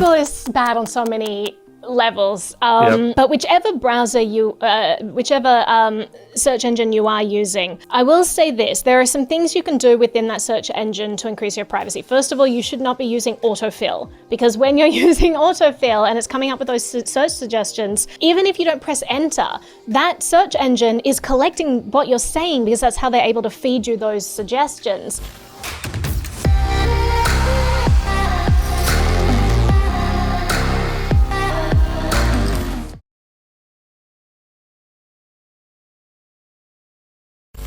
Google is bad on so many levels, but whichever browser you, whichever search engine you are using, I will say this, there are some things you can do within that search engine to increase your privacy. First of all, you should not be using autofill, because when you're using autofill and it's coming up with those search suggestions, even if you don't press enter, that search engine is collecting what you're saying because that's how they're able to feed you those suggestions.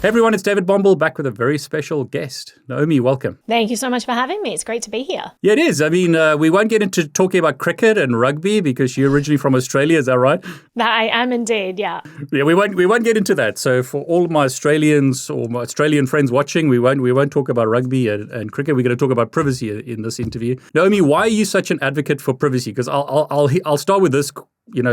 Hey everyone, it's David Bombal back with a very special guest. Naomi, welcome. Thank you so much for having me. It's great to be here. Yeah, it is. I mean, we won't get into talking about cricket and rugby because you're originally from Australia, is that right? I am indeed, yeah. Yeah, we won't get into that. So for all my Australians or my Australian friends watching, we won't talk about rugby and cricket. We're going to talk about privacy in this interview. Naomi, why are you such an advocate for privacy? Because I'll start with this,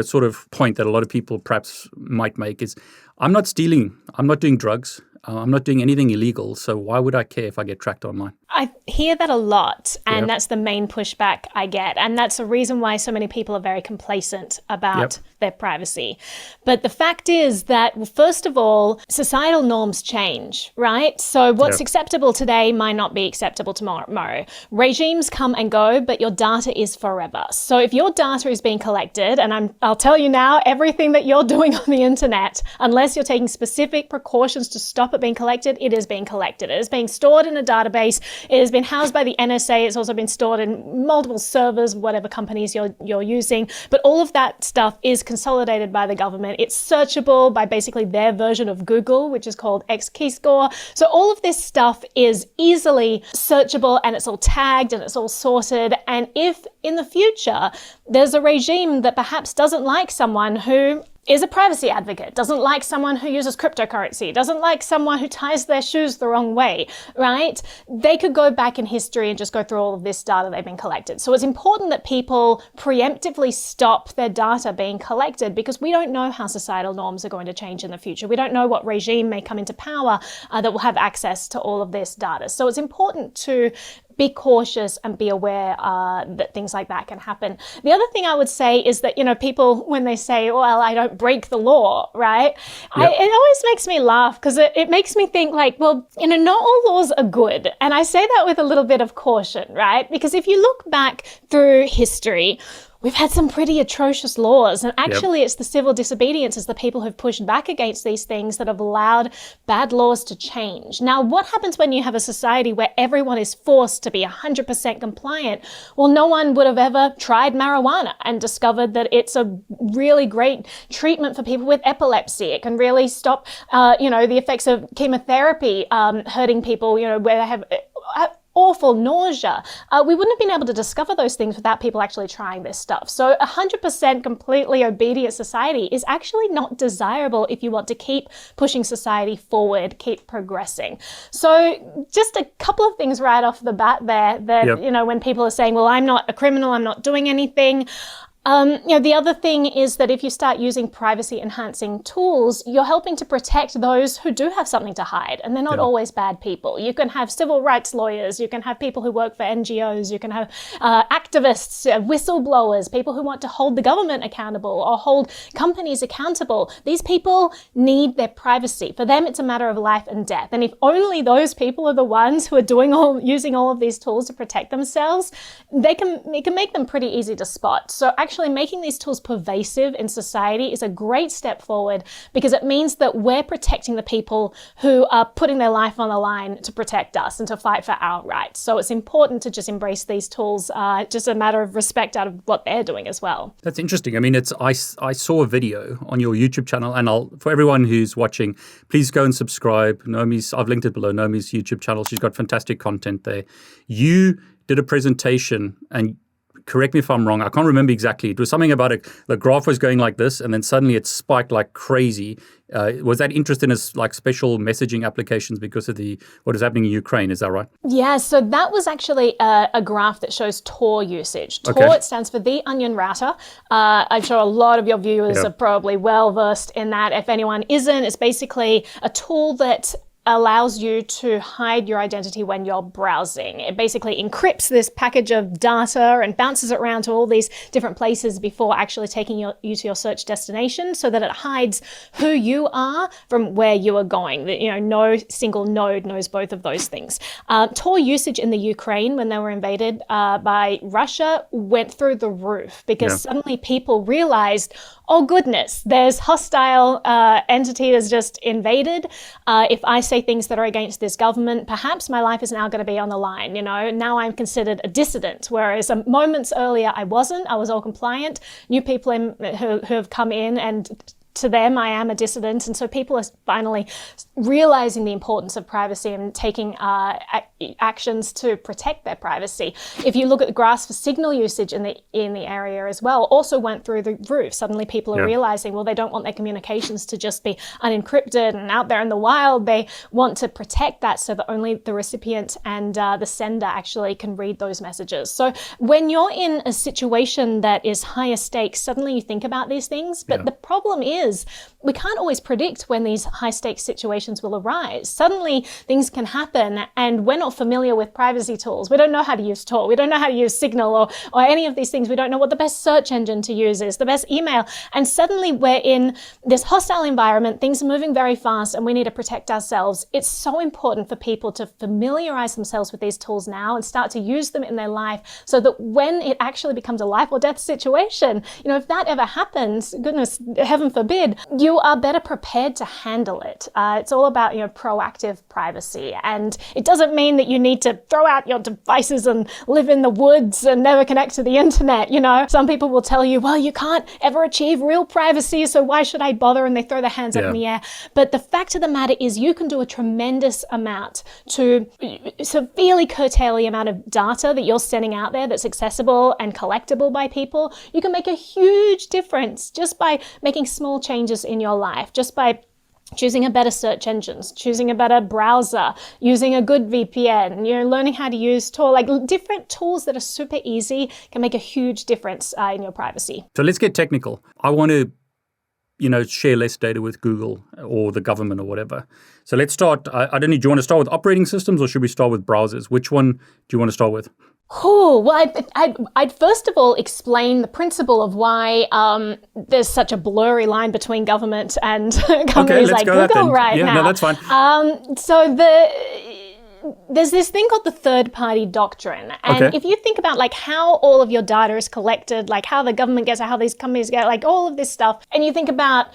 sort of point that a lot of people perhaps might make is, I'm not stealing. I'm not doing drugs. I'm not doing anything illegal. So why would I care if I get tracked online? I hear that a lot, and that's the main pushback I get. And that's the reason why so many people are very complacent about their privacy. But the fact is that, first of all, societal norms change, right? So what's acceptable today might not be acceptable tomorrow. Regimes come and go, but your data is forever. So if your data is being collected, and I'll tell you now, everything that you're doing on the internet, unless you're taking specific precautions to stop it being collected, it is being collected. It is being stored in a database. It has been housed by the NSA. It's also been stored in multiple servers, whatever companies you're using. But all of that stuff is consolidated by the government. It's searchable by basically their version of Google, which is called X-Keyscore. So all of this stuff is easily searchable, and it's all tagged and it's all sorted. And if in the future there's a regime that perhaps doesn't like someone who is a privacy advocate, doesn't like someone who uses cryptocurrency, doesn't like someone who ties their shoes the wrong way, right? They could go back in history and just go through all of this data they've been collected. So it's important that people preemptively stop their data being collected, because we don't know how societal norms are going to change in the future. We don't know what regime may come into power that will have access to all of this data. So it's important to be cautious and be aware that things like that can happen. The other thing I would say is that, people, when they say, well, I don't break the law, right? It always makes me laugh, because it makes me think like, well, not all laws are good. And I say that with a little bit of caution, right? Because if you look back through history, we've had some pretty atrocious laws. And actually, it's the civil disobedience, it's the people who've pushed back against these things that have allowed bad laws to change. Now, what happens when you have a society where everyone is forced to be 100% compliant? Well, no one would have ever tried marijuana and discovered that it's a really great treatment for people with epilepsy. It can really stop, the effects of chemotherapy hurting people, where they have awful nausea. We wouldn't have been able to discover those things without people actually trying this stuff. So 100% completely obedient society is actually not desirable if you want to keep pushing society forward, keep progressing. So just a couple of things right off the bat there that, when people are saying, well, I'm not a criminal, I'm not doing anything. The other thing is that if you start using privacy enhancing tools, you're helping to protect those who do have something to hide, and they're not always bad people. You can have civil rights lawyers, you can have people who work for NGOs, you can have activists, whistleblowers, people who want to hold the government accountable or hold companies accountable. These people need their privacy. For them, it's a matter of life and death. And if only those people are the ones who are using all of these tools to protect themselves, it can make them pretty easy to spot. So actually making these tools pervasive in society is a great step forward, because it means that we're protecting the people who are putting their life on the line to protect us and to fight for our rights. So it's important to just embrace these tools, just a matter of respect out of what they're doing as well. That's interesting. I mean, I saw a video on your YouTube channel, and for everyone who's watching, please go and subscribe. I've linked it below, Naomi's YouTube channel. She's got fantastic content there. You did a presentation, and correct me if I'm wrong, I can't remember exactly. It was something about the graph was going like this, and then suddenly it spiked like crazy. Was that interest in special messaging applications because of what is happening in Ukraine? Is that right? Yeah, so that was actually a graph that shows Tor usage. Tor, it stands for the Onion Router. I'm sure a lot of your viewers are probably well versed in that. If anyone isn't, it's basically a tool that allows you to hide your identity when you're browsing. It basically encrypts this package of data and bounces it around to all these different places before actually taking you to your search destination, so that it hides who you are from where you are going. No single node knows both of those things. Tor usage in the Ukraine when they were invaded by Russia went through the roof because suddenly people realized, oh goodness, there's hostile entity that's just invaded. If I say things that are against this government, perhaps my life is now going to be on the line. Now I'm considered a dissident, whereas moments earlier I wasn't. I was all compliant. New people who have come in, and to them, I am a dissident. And so people are finally realizing the importance of privacy and taking actions to protect their privacy. If you look at the graphs for signal usage in the area as well, also went through the roof. Suddenly people are realizing, well, they don't want their communications to just be unencrypted and out there in the wild. They want to protect that so that only the recipient and the sender actually can read those messages. So when you're in a situation that is higher stakes, suddenly you think about these things. But the problem is, we can't always predict when these high stakes situations will arise. Suddenly things can happen and we're not familiar with privacy tools. We don't know how to use Tor. We don't know how to use Signal or any of these things. We don't know what the best search engine to use is, the best email. And suddenly we're in this hostile environment. Things are moving very fast and we need to protect ourselves. It's so important for people to familiarize themselves with these tools now and start to use them in their life so that when it actually becomes a life or death situation, if that ever happens, goodness, heaven forbid, you are better prepared to handle it. It's all about, proactive privacy. And it doesn't mean that you need to throw out your devices and live in the woods and never connect to the internet. Some people will tell you, well, you can't ever achieve real privacy, so why should I bother? And they throw their hands up in the air. But the fact of the matter is you can do a tremendous amount to severely curtail the amount of data that you're sending out there that's accessible and collectible by people. You can make a huge difference just by making small changes in your life, just by choosing a better search engines, choosing a better browser, using a good VPN, learning how to use Tor, different tools that are super easy can make a huge difference in your privacy. So let's get technical. I want to, share less data with Google or the government or whatever. So let's start. I don't know, do you want to start with operating systems or should we start with browsers? Which one do you want to start with? Oh, well, I'd first of all explain the principle of why there's such a blurry line between government and companies like Google right now. No, that's fine. There's this thing called the Third-Party Doctrine. And if you think about how all of your data is collected, how the government gets it, how these companies get it, all of this stuff, and you think about,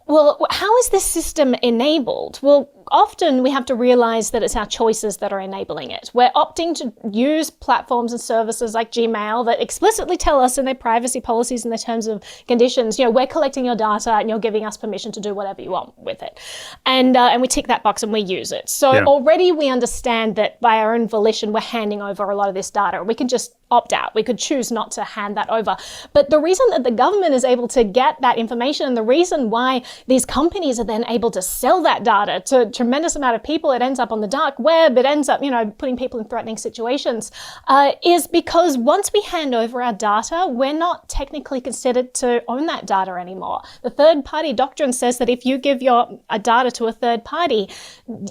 well, how is this system enabled? Well, often we have to realize that it's our choices that are enabling it. We're opting to use platforms and services like Gmail that explicitly tell us in their privacy policies and their terms of conditions, we're collecting your data and you're giving us permission to do whatever you want with it. And we tick that box and we use it. So already we understand that by our own volition, we're handing over a lot of this data. We can just opt out. We could choose not to hand that over. But the reason that the government is able to get that information and the reason why these companies are then able to sell that data to a tremendous amount of people, it ends up on the dark web, it ends up, putting people in threatening situations, is because once we hand over our data, we're not technically considered to own that data anymore. The third-party doctrine says that if you give your data to a third party,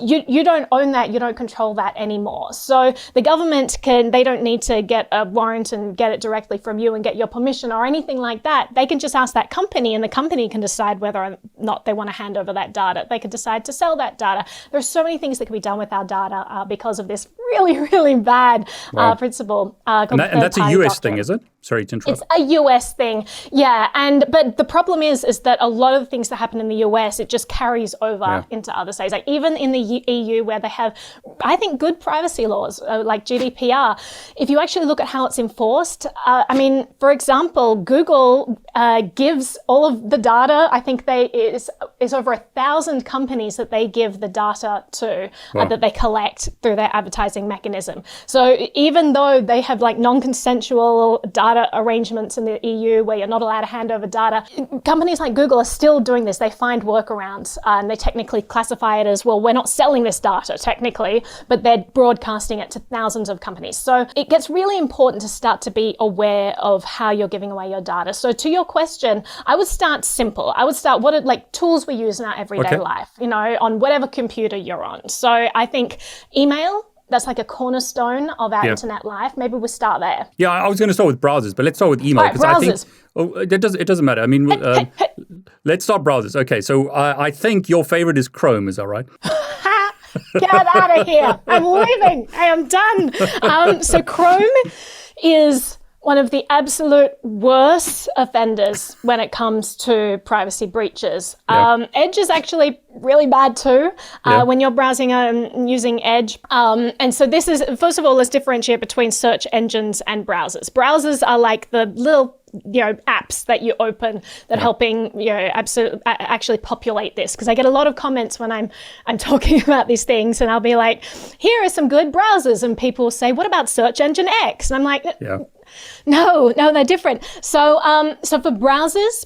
you don't own that, you don't control that anymore. So the government they don't need to get a warrant and get it directly from you and get your permission or anything like that. They can just ask that company and the company can decide whether or not they want to hand over that data. They could decide to sell that data. There's so many things that can be done with our data because of this really, really bad principle. And that's a US thing, is it? Sorry to interrupt. It's a US thing, but the problem is that a lot of the things that happen in the US, it just carries over into other states. Even in the EU, where they have, I think, good privacy laws like GDPR. If you actually look at how it's enforced, for example, Google gives all of the data. I think it's over 1,000 companies that they give the data to that they collect through their advertising browsing mechanism. So even though they have like non-consensual data arrangements in the EU where you're not allowed to hand over data, companies like Google are still doing this. They find workarounds and they technically classify it as, well, we're not selling this data technically, but they're broadcasting it to thousands of companies. So it gets really important to start to be aware of how you're giving away your data. So to your question, I would start simple. I would start what are like tools we use in our everyday life, you know, on whatever computer you're on. So I think email, that's like a cornerstone of our internet life. Maybe we'll start there. Yeah, I was going to start with browsers, but let's start with email. Right, browsers. I think it doesn't matter. I mean, let's start browsers. Okay, so I think your favorite is Chrome. Is that right? Get out of here. I'm leaving. I am done. So Chrome is one of the absolute worst offenders when it comes to privacy breaches. Edge is actually really bad too when you're browsing using Edge. And so this is, first of all, let's differentiate between search engines and browsers. Browsers are like the little apps that you open that are helping actually populate this, because I get a lot of comments when I'm talking about these things, and I'll be like, here are some good browsers, and people will say, what about search engine X? And I'm like, no, they're different. So for browsers,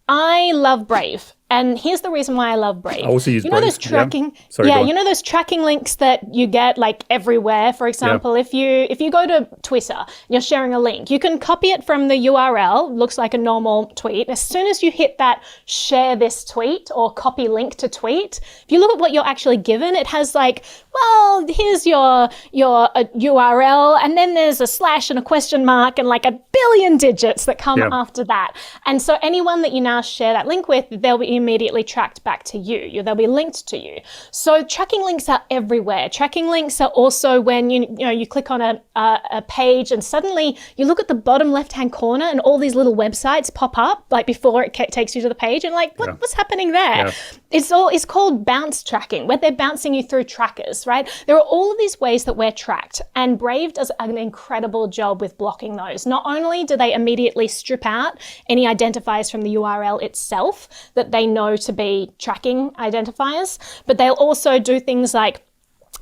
I love Brave. And here's the reason why I love Brave. I also use Brave. Those tracking, you know those tracking links that you get like everywhere. For example, if you go to Twitter and you're sharing a link, you can copy it from the URL, looks like a normal tweet. As soon as you hit that share this tweet or copy link to tweet, if you look at what you're actually given, it has like, well, here's your URL, and then there's a slash and a question mark and like a billion digits that come after that. And so anyone that you now share that link with, they'll be immediately tracked back to you. They'll be linked to you. So tracking links are everywhere. Tracking links are also when you click on a page and suddenly you look at the bottom left-hand corner and all these little websites pop up like before it takes you to the page, and like what's happening there? It's called bounce tracking, where they're bouncing you through trackers, right? There are all of these ways that we're tracked, and Brave does an incredible job with blocking those. Not only do they immediately strip out any identifiers from the URL itself that they know to be tracking identifiers, but they'll also do things like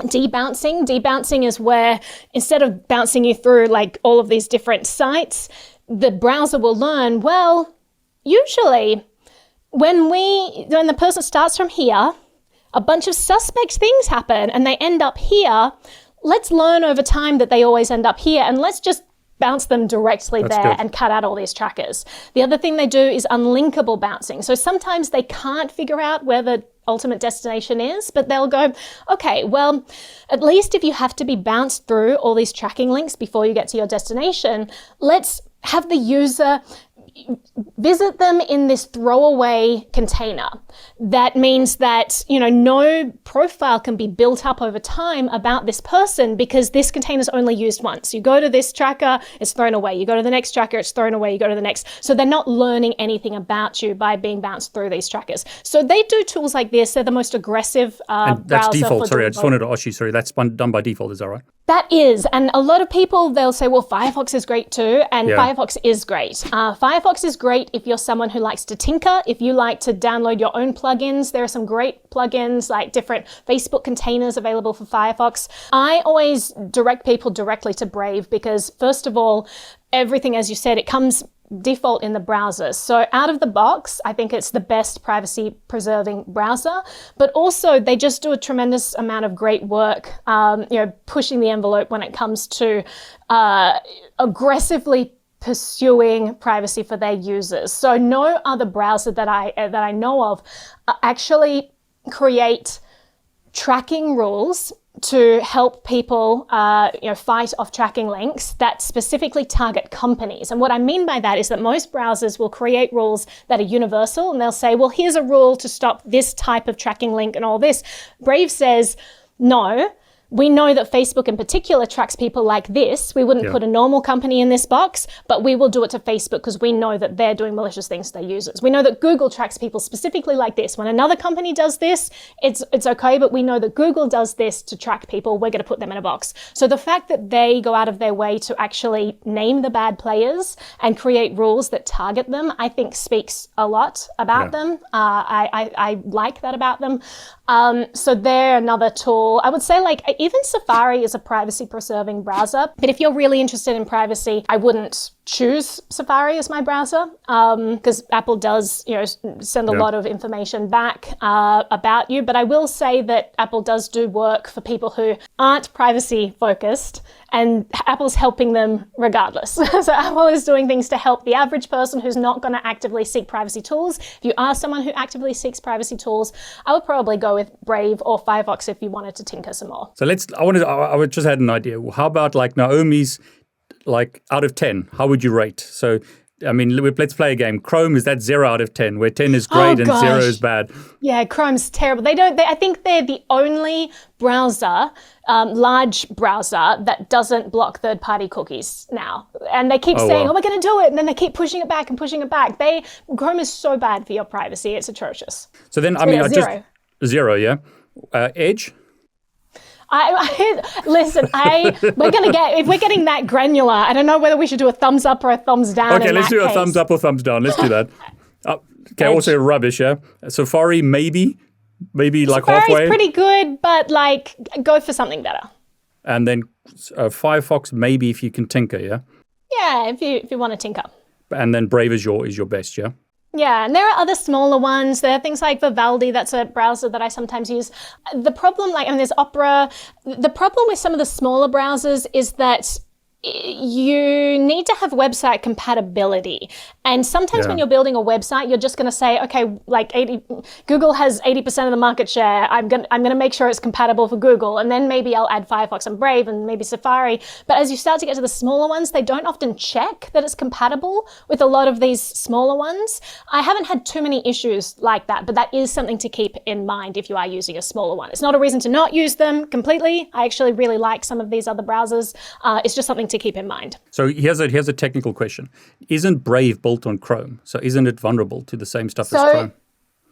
debouncing. Debouncing is where instead of bouncing you through like all of these different sites, the browser will learn, well, usually when the person starts from here, a bunch of suspect things happen and they end up here. Let's learn over time that they always end up here, and let's just bounce them directly and cut out all these trackers. The other thing they do is unlinkable bouncing. So sometimes they can't figure out where the ultimate destination is, but they'll go, okay, well, at least if you have to be bounced through all these tracking links before you get to your destination, let's have the user visit them in this throwaway container. That means that, no profile can be built up over time about this person because this container is only used once. You go to this tracker, it's thrown away. You go to the next tracker, it's thrown away. You go to the next. So they're not learning anything about you by being bounced through these trackers. So they do tools like this. They're the most aggressive and that's default. Sorry, I just wanted to ask you, that's done by default. Is that right? That is. And a lot of people, they'll say, well, Firefox is great too. And Firefox is great. Firefox is great if you're someone who likes to tinker, if you like to download your own plugins. There are some great plugins like different Facebook containers available for Firefox. I always direct people directly to Brave because, first of all, everything, as you said, it comes default in the browser. So out of the box, I think it's the best privacy preserving browser, but also they just do a tremendous amount of great work, pushing the envelope when it comes to aggressively pursuing privacy for their users. So no other browser that I know of actually create tracking rules to help people fight off tracking links that specifically target companies. And what I mean by that is that most browsers will create rules that are universal, and they'll say, well, here's a rule to stop this type of tracking link and all this. Brave says, no, we know that Facebook in particular tracks people like this. We wouldn't put a normal company in this box, but we will do it to Facebook because we know that they're doing malicious things to their users. We know that Google tracks people specifically like this. When another company does this, it's okay, but we know that Google does this to track people. We're going to put them in a box. So the fact that they go out of their way to actually name the bad players and create rules that target them, I think speaks a lot about them. I like that about them. So they're another tool. I would say even Safari is a privacy-preserving browser. But if you're really interested in privacy, I wouldn't choose Safari as my browser because Apple does, send a lot of information back about you. But I will say that Apple does do work for people who aren't privacy-focused, and Apple's helping them regardless. So Apple is doing things to help the average person who's not going to actively seek privacy tools. If you are someone who actively seeks privacy tools, I would probably go with Brave or Firefox if you wanted to tinker some more. So I would just had an idea. How about like Naomi's, like out of 10, how would you rate? So, I mean, let's play a game. Chrome, is that 0 out of 10, where 10 is great and 0 is bad? Yeah, Chrome's terrible. I think they're the only browser, large browser, that doesn't block third-party cookies now. And they keep saying, we're going to do it. And then they keep pushing it back and pushing it back. Chrome is so bad for your privacy. It's atrocious. So then, zero. 0, yeah? Edge? Listen, if we're getting that granular, I don't know whether we should do a thumbs up or a thumbs down. Okay, let's do a thumbs up or thumbs down. Let's do that. Okay, Edge. Also rubbish, yeah? Safari, maybe like Safari's halfway. Pretty good, but like go for something better. And then Firefox, maybe if you can tinker, yeah? Yeah, if you want to tinker. And then Brave is your best, yeah? Yeah, and there are other smaller ones. There are things like Vivaldi, that's a browser that I sometimes use. The problem, there's Opera. The problem with some of the smaller browsers is that you need to have website compatibility. And sometimes when you're building a website, you're just going to say, okay, like Google has 80% of the market share. I'm going to make sure it's compatible for Google. And then maybe I'll add Firefox and Brave and maybe Safari. But as you start to get to the smaller ones, they don't often check that it's compatible with a lot of these smaller ones. I haven't had too many issues like that, but that is something to keep in mind if you are using a smaller one. It's not a reason to not use them completely. I actually really like some of these other browsers. It's just something to keep in mind. So here's a technical question. Isn't Brave built on Chrome? So isn't it vulnerable to the same stuff as Chrome?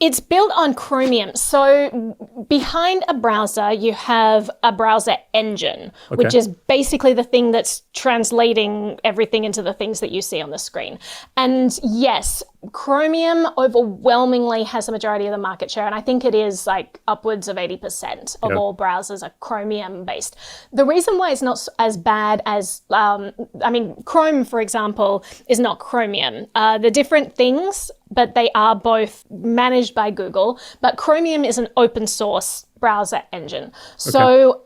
It's built on Chromium. So behind a browser, you have a browser engine, which is basically the thing that's translating everything into the things that you see on the screen. And yes, Chromium overwhelmingly has the majority of the market share, and I think it is like upwards of 80% of all browsers are Chromium based. The reason why it's not as bad as, Chrome, for example, is not Chromium. They're different things, but they are both managed by Google. But Chromium is an open source browser engine. So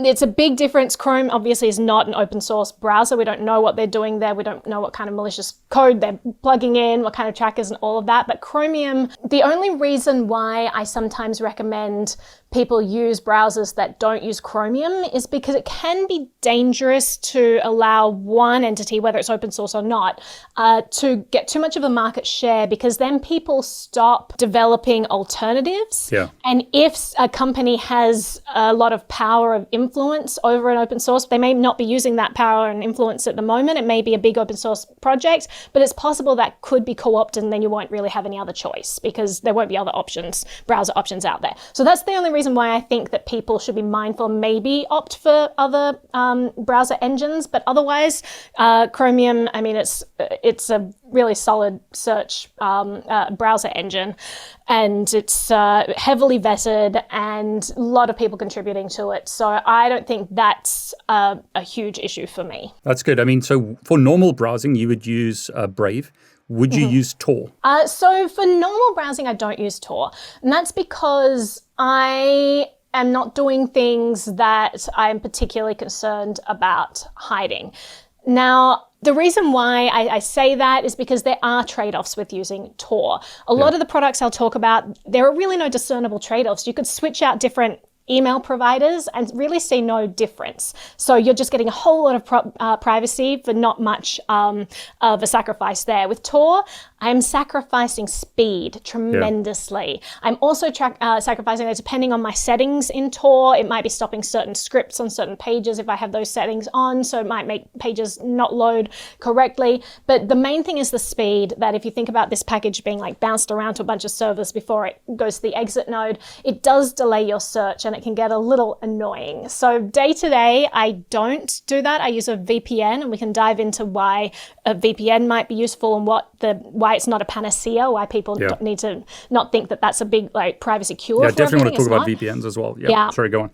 it's a big difference. Chrome obviously is not an open source browser. We don't know what they're doing there. We don't know what kind of malicious code they're plugging in, what kind of trackers and all of that. But Chromium, the only reason why I sometimes recommend people use browsers that don't use Chromium is because it can be dangerous to allow one entity, whether it's open source or not, to get too much of a market share, because then people stop developing alternatives. And if a company has a lot of power of influence over an open source, they may not be using that power and influence at the moment. It may be a big open source project, but it's possible that could be co-opted, and then you won't really have any other choice because there won't be other options, browser options out there. So that's the only reason why I think that people should be mindful, maybe opt for other browser engines, but otherwise, Chromium, it's a really solid search browser engine, and it's heavily vetted and a lot of people contributing to it. So I don't think that's a huge issue for me. That's good. So for normal browsing, you would use Brave. Would you use Tor? So for normal browsing, I don't use Tor. And that's because I am not doing things that I'm particularly concerned about hiding. Now, the reason why I say that is because there are trade-offs with using Tor. A lot of the products I'll talk about, there are really no discernible trade-offs. You could switch out different email providers and really see no difference. So you're just getting a whole lot of privacy for not much of a sacrifice there. With Tor, I'm sacrificing speed tremendously. I'm also sacrificing that depending on my settings in Tor. It might be stopping certain scripts on certain pages if I have those settings on, so it might make pages not load correctly. But the main thing is the speed, that if you think about this package being like bounced around to a bunch of servers before it goes to the exit node, it does delay your search and it can get a little annoying. So day to day, I don't do that. I use a VPN, and we can dive into why a VPN might be useful and why it's not a panacea, why people need to not think that that's a big privacy cure. Yeah, definitely want to talk about VPNs as well. Yeah, sorry, go on.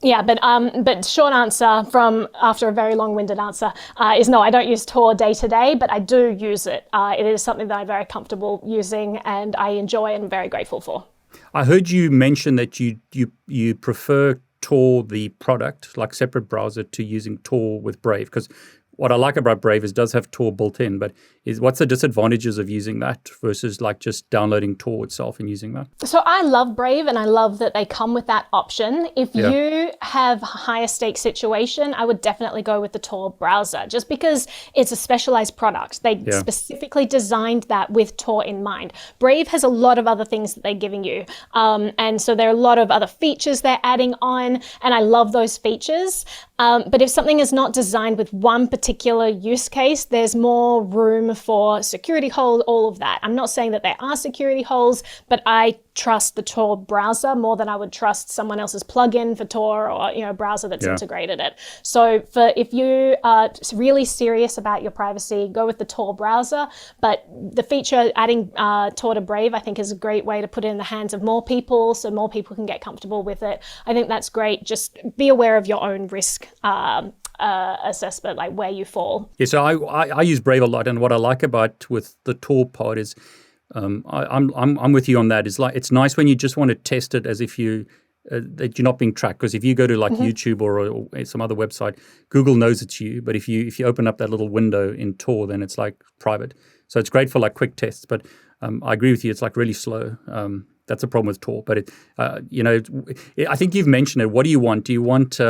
Yeah, but short answer from after a very long-winded answer is no, I don't use Tor day to day, but I do use it. It is something that I'm very comfortable using and I enjoy and am very grateful for. I heard you mention that you prefer Tor, the product, like separate browser, to using Tor with Brave, because what I like about Brave is it does have Tor built in, but what's the disadvantages of using that versus like just downloading Tor itself and using that? So I love Brave and I love that they come with that option. If you have a higher stake situation, I would definitely go with the Tor browser just because it's a specialized product. They specifically designed that with Tor in mind. Brave has a lot of other things that they're giving you. And so there are a lot of other features they're adding on, and I love those features. But if something is not designed with one particular use case, there's more room for security holes, all of that. I'm not saying that there are security holes, but I trust the Tor browser more than I would trust someone else's plugin for Tor or a browser that's integrated it. So if you are really serious about your privacy, go with the Tor browser. But the feature adding Tor to Brave, I think, is a great way to put it in the hands of more people so more people can get comfortable with it. I think that's great. Just be aware of your own risk assessment, like where you fall. Yeah, so I use Brave a lot, and what I like about with the Tor part is I'm with you on that. It's nice when you just want to test it as if that you're not being tracked. Because if you go to like YouTube or some other website, Google knows it's you. But if you open up that little window in Tor, then it's like private. So it's great for like quick tests. But I agree with you. It's like really slow. That's a problem with Tor. But I think you've mentioned it. What do you want? Do you want?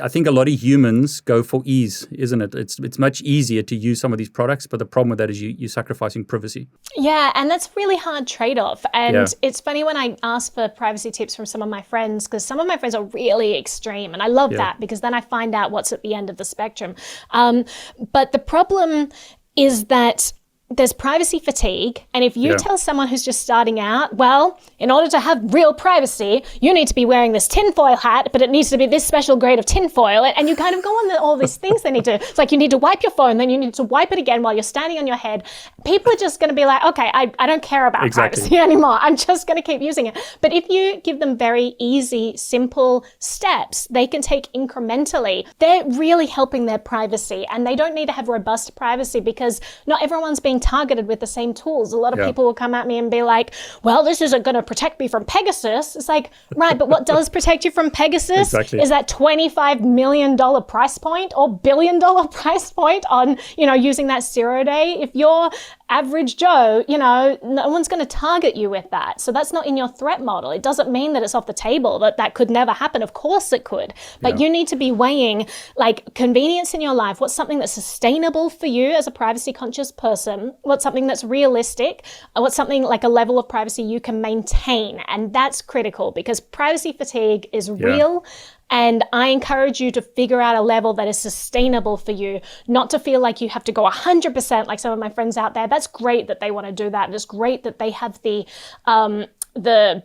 I think a lot of humans go for ease, isn't it? It's much easier to use some of these products, but the problem with that is you're sacrificing privacy. Yeah, and that's a really hard trade-off. And it's funny when I ask for privacy tips from some of my friends, because some of my friends are really extreme, and I love that because then I find out what's at the end of the spectrum. But the problem is that there's privacy fatigue. And if you tell someone who's just starting out, well, in order to have real privacy, you need to be wearing this tinfoil hat, but it needs to be this special grade of tinfoil. And you kind of go on all these things they need to. It's like you need to wipe your phone, then you need to wipe it again while you're standing on your head. People are just going to be like, okay, I don't care about privacy anymore. I'm just going to keep using it. But if you give them very easy, simple steps they can take incrementally, they're really helping their privacy. And they don't need to have robust privacy because not everyone's being targeted with the same tools. A lot of people will come at me and be like, well, this isn't going to protect me from Pegasus. It's like, right, but what does protect you from Pegasus is that $25 million price point or $1 billion price point on, using that 0-day. If you're average Joe, no one's going to target you with that. So that's not in your threat model. It doesn't mean that it's off the table, that could never happen. Of course it could. But you need to be weighing like convenience in your life. What's something that's sustainable for you as a privacy conscious person? What's something that's realistic? What's something like a level of privacy you can maintain? And that's critical because privacy fatigue is real. And I encourage you to figure out a level that is sustainable for you, not to feel like you have to go 100% like some of my friends out there. That's great that they want to do that. And it's great that they have the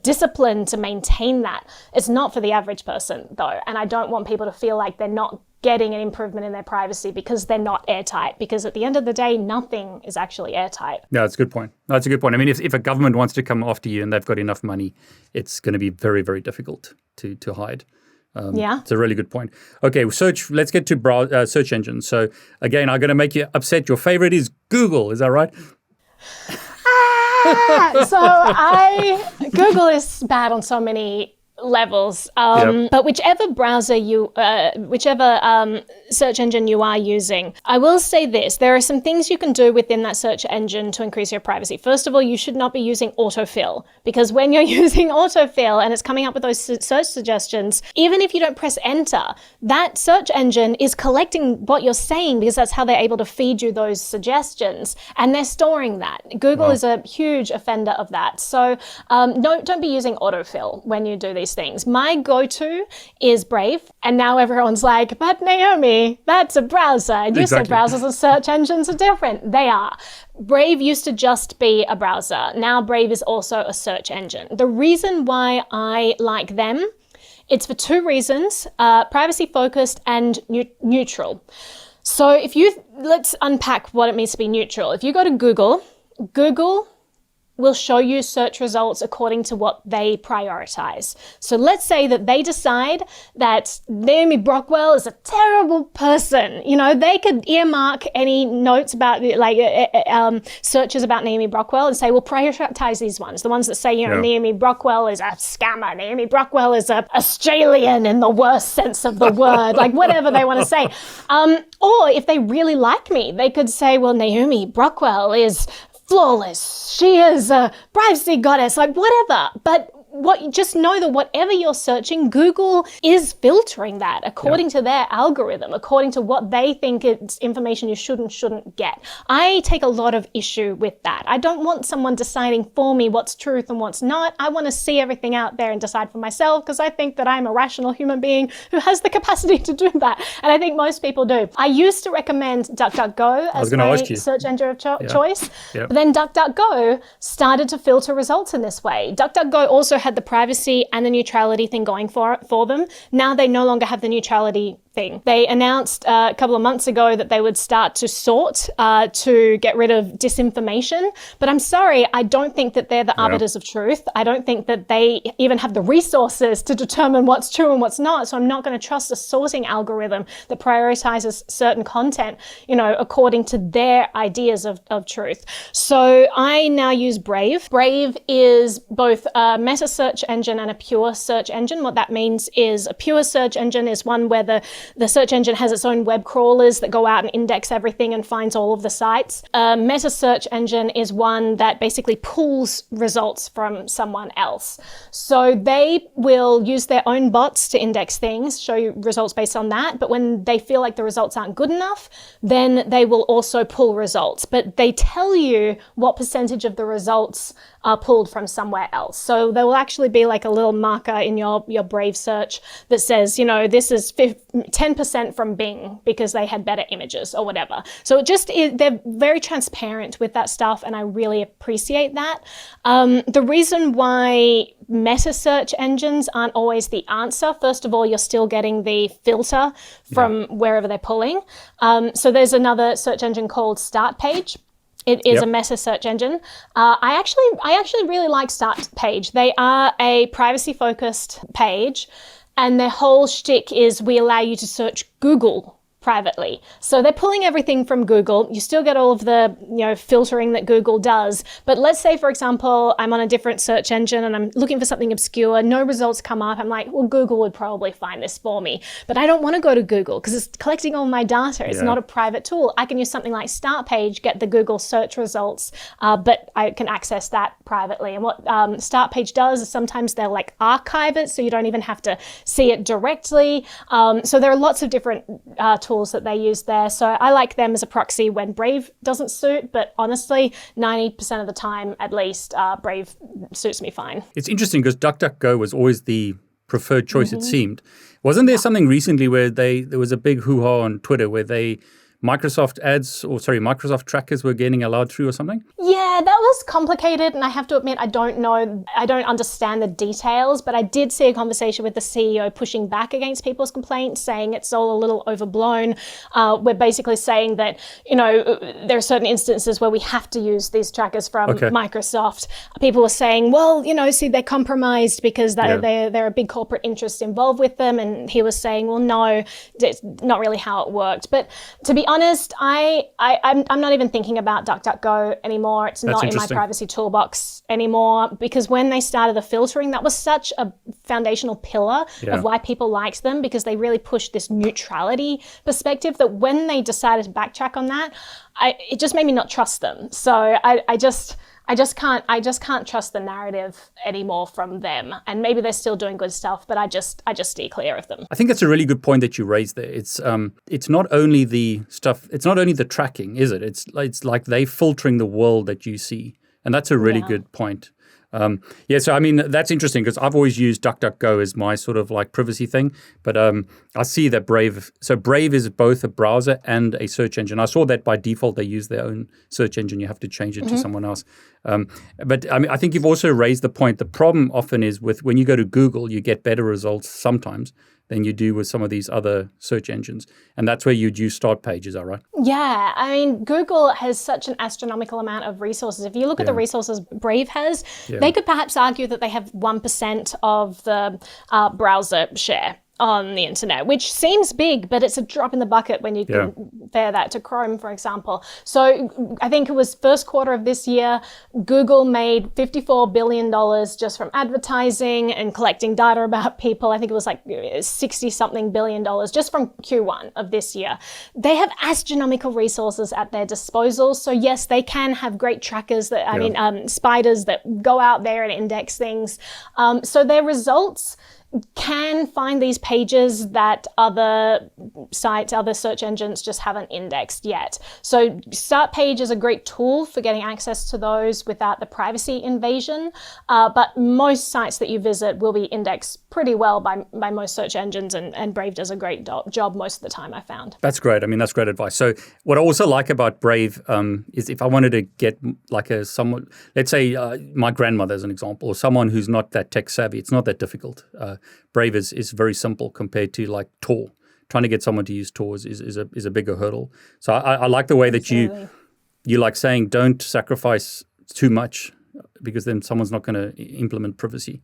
discipline to maintain that. It's not for the average person, though. And I don't want people to feel like they're not getting an improvement in their privacy because they're not airtight. Because at the end of the day, nothing is actually airtight. Yeah, that's a good point. That's a good point. I mean, if a government wants to come after you and they've got enough money, it's going to be very, very difficult to hide. It's a really good point. Okay, search. Let's get to search engines. So again, I'm going to make you upset. Your favorite is Google. Is that right? Google is bad on so many levels. But whichever browser whichever search engine you are using, I will say this, there are some things you can do within that search engine to increase your privacy. First of all, you should not be using autofill, because when you're using autofill and it's coming up with those search suggestions, even if you don't press enter, that search engine is collecting what you're saying because that's how they're able to feed you those suggestions, and they're storing that. Google is a huge offender of that. So don't be using autofill when you do these things. My go-to is Brave, and now everyone's like, but Naomi, that's a browser. And you said browsers and search engines are different. They are. Brave used to just be a browser. Now Brave is also a search engine. The reason why I like them, it's for two reasons, privacy focused and neutral. So let's unpack what it means to be neutral. If you go to Google will show you search results according to what they prioritize. So let's say that they decide that Naomi Brockwell is a terrible person. You know, they could earmark any notes about searches about Naomi Brockwell and say, we'll prioritize these ones. The ones that say, you know, Naomi Brockwell is a scammer. Naomi Brockwell is a Australian in the worst sense of the word, like whatever they want to say. Or if they really like me, they could say, well, Naomi Brockwell is flawless. She is a privacy goddess, like whatever. But just know that whatever you're searching, Google is filtering that according to their algorithm, according to what they think it's information you should and shouldn't get. I take a lot of issue with that. I don't want someone deciding for me what's truth and what's not. I want to see everything out there and decide for myself, because I think that I'm a rational human being who has the capacity to do that. And I think most people do. I used to recommend DuckDuckGo as my search engine of choice. But then DuckDuckGo started to filter results in this way. DuckDuckGo also had the privacy and the neutrality thing going for them. Now they no longer have the neutrality thing. They announced a couple of months ago that they would start to sort to get rid of disinformation. But I'm sorry, I don't think that they're the arbiters of truth. I don't think that they even have the resources to determine what's true and what's not. So I'm not going to trust a sorting algorithm that prioritizes certain content, you know, according to their ideas of truth. So I now use Brave. Brave is both a meta search engine and a pure search engine. What that means is a pure search engine is one where the search engine has its own web crawlers that go out and index everything and finds all of the sites. A meta search engine is one that basically pulls results from someone else. So they will use their own bots to index things, show you results based on that. But when they feel like the results aren't good enough, then they will also pull results. But they tell you what percentage of the results are pulled from somewhere else. So there will actually be like a little marker in your Brave search that says, you know, this is 10% from Bing because they had better images or whatever. So they're very transparent with that stuff, and I really appreciate that. The reason why meta search engines aren't always the answer, first of all, you're still getting the filter from wherever they're pulling. So there's another search engine called Startpage. It is a meta search engine. I actually really like Startpage. They are a privacy-focused page, and their whole shtick is we allow you to search Google privately. So they're pulling everything from Google. You still get all of the, you know, filtering that Google does. But let's say, for example, I'm on a different search engine and I'm looking for something obscure. No results come up. I'm like, well, Google would probably find this for me. But I don't want to go to Google because it's collecting all my data. It's not a private tool. I can use something like Startpage, get the Google search results, but I can access that privately. And what Startpage does is sometimes they'll like archive it so you don't even have to see it directly. So there are lots of different tools that they use there. So I like them as a proxy when Brave doesn't suit, but honestly, 90% of the time, at least, Brave suits me fine. It's interesting because DuckDuckGo was always the preferred choice, it seemed. Wasn't there something recently where there was a big hoo-ha on Twitter where Microsoft trackers were getting allowed through or something? Yeah, that was complicated, and I have to admit, I don't understand the details, but I did see a conversation with the CEO pushing back against people's complaints, saying it's all a little overblown. We're basically saying that, you know, there are certain instances where we have to use these trackers from Microsoft. People were saying, well, you know, see, they're compromised because they're a big corporate interest involved with them, and he was saying, well, no, it's not really how it worked. But to be honest, I'm not even thinking about DuckDuckGo anymore. It's not in my privacy toolbox anymore, because when they started the filtering, that was such a foundational pillar of why people liked them, because they really pushed this neutrality perspective that when they decided to backtrack on that, it just made me not trust them. So I just can't trust the narrative anymore from them. And maybe they're still doing good stuff, but I just steer clear of them. I think that's a really good point that you raised there. It's not only the stuff, it's not only the tracking, is it? It's like they filtering the world that you see. And that's a really good point. So I mean, that's interesting because I've always used DuckDuckGo as my sort of like privacy thing. But I see that Brave is both a browser and a search engine. I saw that by default they use their own search engine. You have to change it to someone else. But I mean, I think you've also raised the point. The problem often is with when you go to Google, you get better results sometimes than you do with some of these other search engines. And that's where you'd use start page, is that right? Yeah, I mean, Google has such an astronomical amount of resources. If you look at the resources Brave has, they could perhaps argue that they have 1% of the browser share on the internet, which seems big, but it's a drop in the bucket when you compare that to Chrome, for example. So I think it was first quarter of this year, Google made $54 billion just from advertising and collecting data about people. I think it was like 60-something billion dollars just from Q1 of this year. They have astronomical resources at their disposal. So yes, they can have great trackers that, I mean, spiders that go out there and index things. So their results can find these pages that other sites, other search engines just haven't indexed yet. So Start Page is a great tool for getting access to those without the privacy invasion. But most sites that you visit will be indexed pretty well by most search engines, and Brave does a great job most of the time, I found. That's great. I mean, that's great advice. So what I also like about Brave is if I wanted to get like someone, let's say my grandmother as an example, or someone who's not that tech savvy, it's not that difficult. Brave is very simple compared to like Tor. Trying to get someone to use Tor is a bigger hurdle. So I like the way that you like saying don't sacrifice too much because then someone's not going to implement privacy.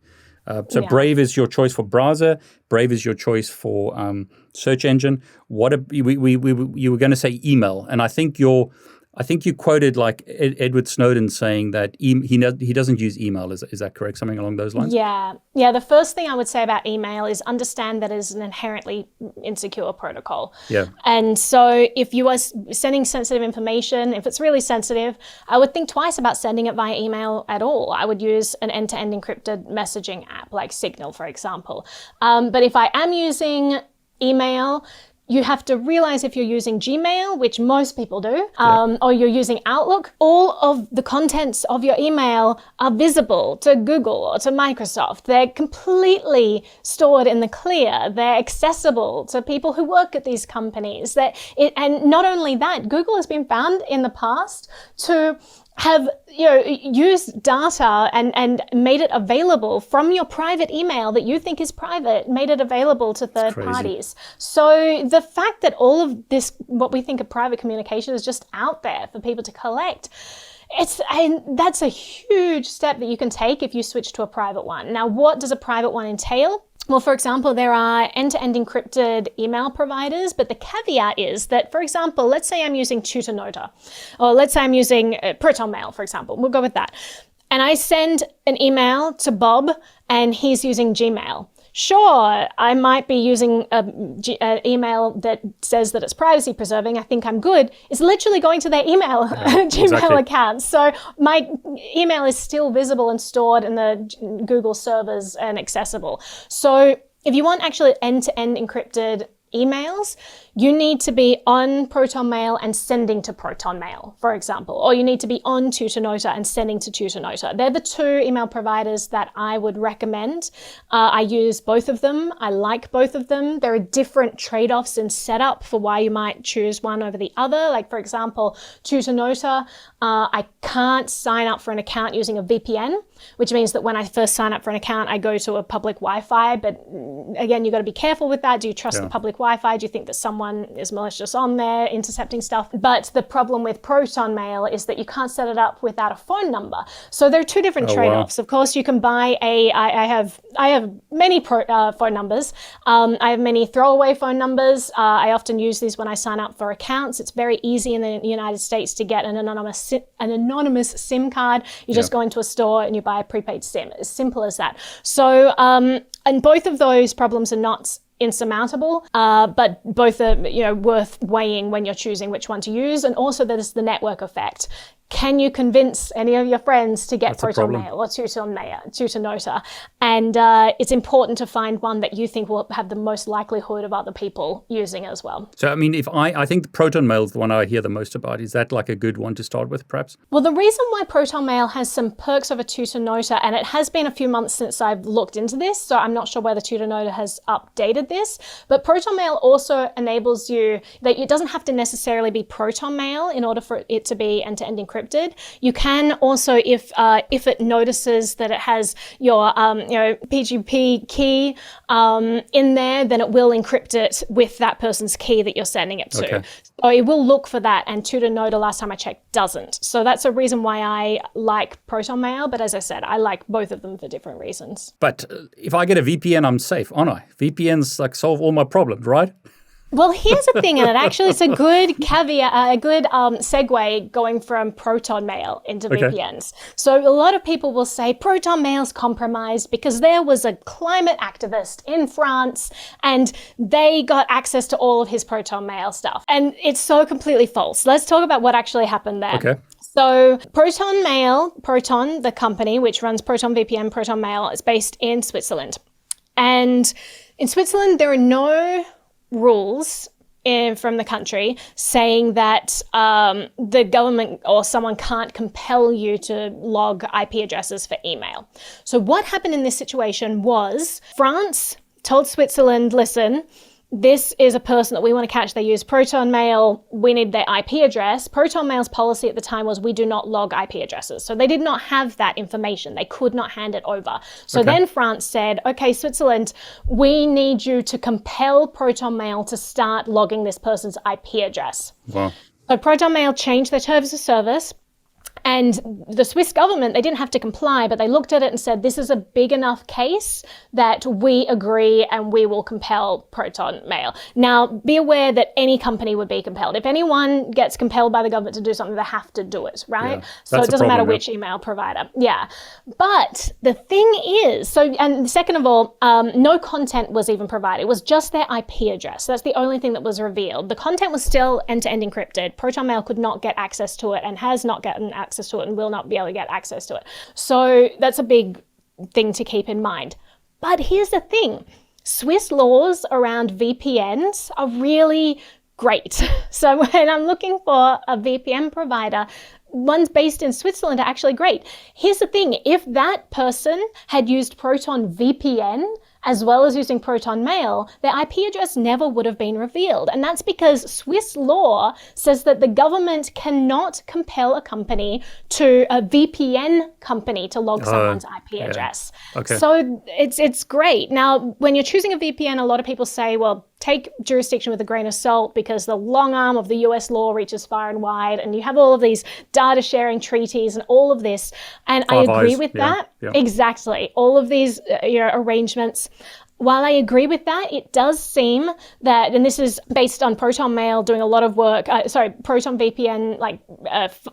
So Brave is your choice for browser. Brave is your choice for search engine. You were going to say email, and I think you quoted like Edward Snowden saying that he doesn't use email. Is that correct? Something along those lines? Yeah. The first thing I would say about email is understand that it is an inherently insecure protocol. Yeah. And so if you are sending sensitive information, if it's really sensitive, I would think twice about sending it via email at all. I would use an end-to-end encrypted messaging app like Signal, for example. But if I am using email, you have to realize if you're using Gmail, which most people do, or you're using Outlook, all of the contents of your email are visible to Google or to Microsoft. They're completely stored in the clear. They're accessible to people who work at these companies. And not only that, Google has been found in the past to have used data and made it available from your private email that you think is private, made it available to third parties. So the fact that all of this, what we think of private communication, is just out there for people to collect, that's a huge step that you can take if you switch to a private one. Now, what does a private one entail? Well, for example, there are end-to-end encrypted email providers, but the caveat is that, for example, let's say I'm using Tutanota, or let's say I'm using ProtonMail, for example. We'll go with that. And I send an email to Bob, and he's using Gmail. Sure, I might be using an email that says that it's privacy preserving. I think I'm good. It's literally going to their email, Gmail account. So my email is still visible and stored in the Google servers and accessible. So if you want actually end-to-end encrypted emails, you need to be on ProtonMail and sending to ProtonMail, for example, or you need to be on Tutanota and sending to Tutanota. They're the two email providers that I would recommend. I use both of them. I like both of them. There are different trade-offs in setup for why you might choose one over the other. Like, for example, Tutanota, I can't sign up for an account using a VPN, which means that when I first sign up for an account, I go to a public Wi-Fi. But again, you've got to be careful with that. Do you trust the public Wi-Fi? Do you think that someone is malicious on there intercepting stuff? But the problem with ProtonMail is that you can't set it up without a phone number. So there are two different trade-offs. Of course, you can buy I have many phone numbers. I have many throwaway phone numbers. I often use these when I sign up for accounts. It's very easy in the United States to get an anonymous SIM card. You just go into a store and you buy a prepaid SIM. As simple as that. So, and both of those problems are not insurmountable, but both are worth weighing when you're choosing which one to use. And also there's the network effect. Can you convince any of your friends to get ProtonMail or Tutanota? And it's important to find one that you think will have the most likelihood of other people using as well. So, I mean, I think the ProtonMail is the one I hear the most about. Is that like a good one to start with, perhaps? Well, the reason why ProtonMail has some perks over Tutanota, and it has been a few months since I've looked into this, so I'm not sure whether Tutanota has updated this, but ProtonMail also enables you that it doesn't have to necessarily be ProtonMail in order for it to be end-to-end encrypted. encrypted. You can also, if it notices that it has your PGP key in there, then it will encrypt it with that person's key that you're sending it to. Okay. So it will look for that, and Tutor last time I checked, doesn't. So that's a reason why I like ProtonMail, but as I said, I like both of them for different reasons. But if I get a VPN, I'm safe, aren't I? VPNs like solve all my problems, right? Well, here's the thing, and it actually it's a good caveat, a good segue going from ProtonMail into VPNs. So a lot of people will say ProtonMail's compromised because there was a climate activist in France and they got access to all of his ProtonMail stuff. And it's so completely false. Let's talk about what actually happened there. Okay. So ProtonMail, Proton, the company which runs ProtonVPN, ProtonMail, is based in Switzerland. And in Switzerland, there are no rules from the country saying that the government or someone can't compel you to log IP addresses for email. So what happened in this situation was France told Switzerland, listen, this is a person that we want to catch. They use ProtonMail. We need their IP address. ProtonMail's policy at the time was we do not log IP addresses. So they did not have that information. They could not hand it over. So then France said, okay, Switzerland, we need you to compel ProtonMail to start logging this person's IP address. Wow. So ProtonMail changed their terms of service. And the Swiss government, they didn't have to comply, but they looked at it and said, this is a big enough case that we agree and we will compel ProtonMail. Now, be aware that any company would be compelled. If anyone gets compelled by the government to do something, they have to do it, right? Yeah, so it doesn't matter which email provider. Yeah. But the thing is, and second of all, no content was even provided. It was just their IP address. That's the only thing that was revealed. The content was still end-to-end encrypted. ProtonMail could not get access to it and has not gotten access to it and will not be able to get access to it. So that's a big thing to keep in mind. But here's the thing. Swiss laws around VPNs are really great. So when I'm looking for a VPN provider, ones based in Switzerland are actually great. Here's the thing. If that person had used Proton VPN as well as using ProtonMail, their IP address never would have been revealed. And that's because Swiss law says that the government cannot compel a VPN company to log someone's IP address. Okay. So it's great. Now, when you're choosing a VPN, a lot of people say, well, take jurisdiction with a grain of salt because the long arm of the US law reaches far and wide, and you have all of these data sharing treaties and all of this. And I agree with that. Yeah. Exactly. All of these arrangements. While I agree with that, it does seem that, and this is based on ProtonMail doing a lot of work, ProtonVPN,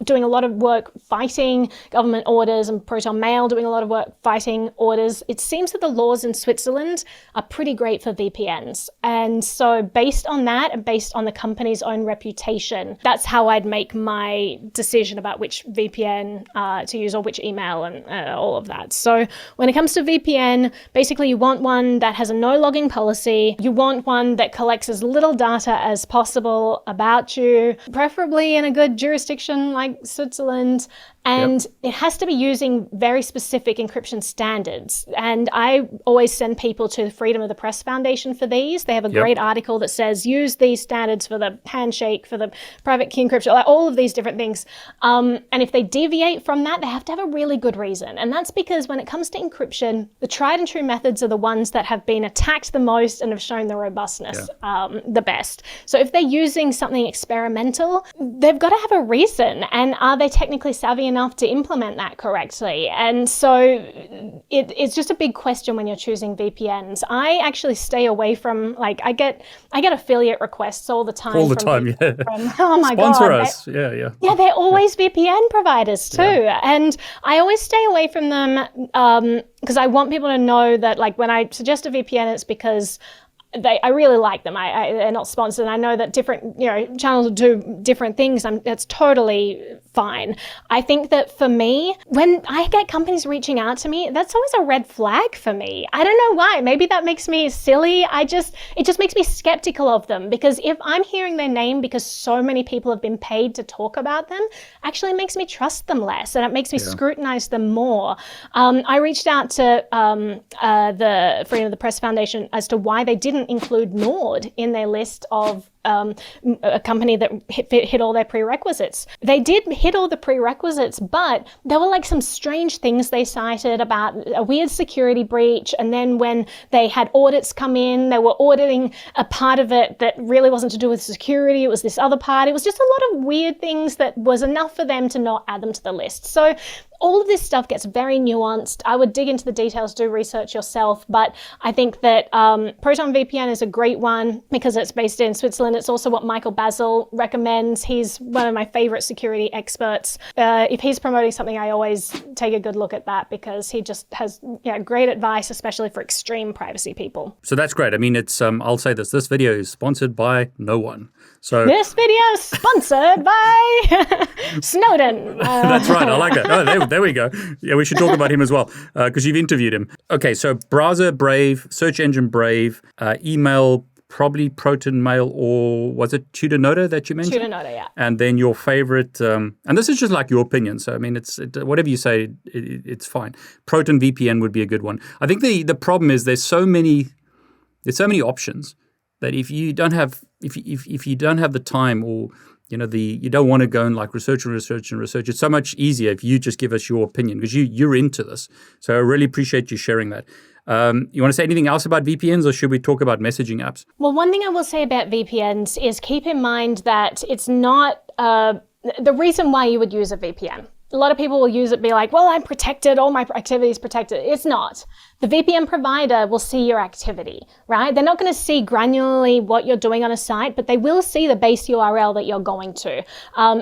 doing a lot of work fighting government orders, and ProtonMail doing a lot of work fighting orders. It seems that the laws in Switzerland are pretty great for VPNs. And so based on that and based on the company's own reputation, that's how I'd make my decision about which VPN to use or which email and all of that. So when it comes to VPN, basically you want one that has a no logging policy. You want one that collects as little data as possible about you, preferably in a good jurisdiction like Switzerland. And it has to be using very specific encryption standards. And I always send people to the Freedom of the Press Foundation for these. They have a great article that says, use these standards for the handshake, for the private key encryption, like all of these different things. And if they deviate from that, they have to have a really good reason. And that's because when it comes to encryption, the tried and true methods are the ones that have been attacked the most and have shown the robustness the best. So if they're using something experimental, they've got to have a reason. And are they technically savvy enough to implement that correctly? And so it's just a big question when you're choosing VPNs. I actually stay away from, I get affiliate requests all the time. All the time, yeah. Oh my God. Sponsor us. Yeah. Yeah, they're always VPN providers too. Yeah. And I always stay away from them because I want people to know that when I suggest a VPN, it's because I really like them. They're not sponsored. And I know that different channels do different things. That's totally fine. I think that for me, when I get companies reaching out to me, that's always a red flag for me. I don't know why. Maybe that makes me silly. It just makes me skeptical of them, because if I'm hearing their name because so many people have been paid to talk about them, actually makes me trust them less, and it makes me scrutinize them more. I reached out to the Freedom of the Press Foundation as to why they didn't include Nord in their list of a company that hit all their prerequisites. They did hit all the prerequisites, but there were like some strange things they cited about a weird security breach. And then when they had audits come in, they were auditing a part of it that really wasn't to do with security. It was this other part. It was just a lot of weird things that was enough for them to not add them to the list. So all of this stuff gets very nuanced. I would dig into the details, do research yourself, but I think that Proton VPN is a great one because it's based in Switzerland. It's also what Michael Basil recommends. He's one of my favorite security experts. If he's promoting something, I always take a good look at that because he just has great advice, especially for extreme privacy people. So that's great. I mean, it's I'll say this video is sponsored by no one. So this video is sponsored by Snowden. That's right. I like that. Oh, there we go. Yeah, we should talk about him as well because you've interviewed him. Okay, so browser Brave, search engine Brave, email probably ProtonMail, or was it Tudonodo that you mentioned? Tudonodo, yeah. And then your favorite, and this is just like your opinion. So I mean, whatever you say, it's fine. Proton VPN would be a good one. I think the problem is there's so many options that if you don't have the time, or you don't want to go and like research, it's so much easier if you just give us your opinion because you're into this. So I really appreciate you sharing that. You want to say anything else about VPNs, or should we talk about messaging apps? Well, one thing I will say about VPNs is keep in mind that it's not the reason why you would use a VPN. A lot of people will use it, be like, well, I'm protected, all my activity is protected. It's not. The VPN provider will see your activity, right? They're not going to see granularly what you're doing on a site, but they will see the base URL that you're going to.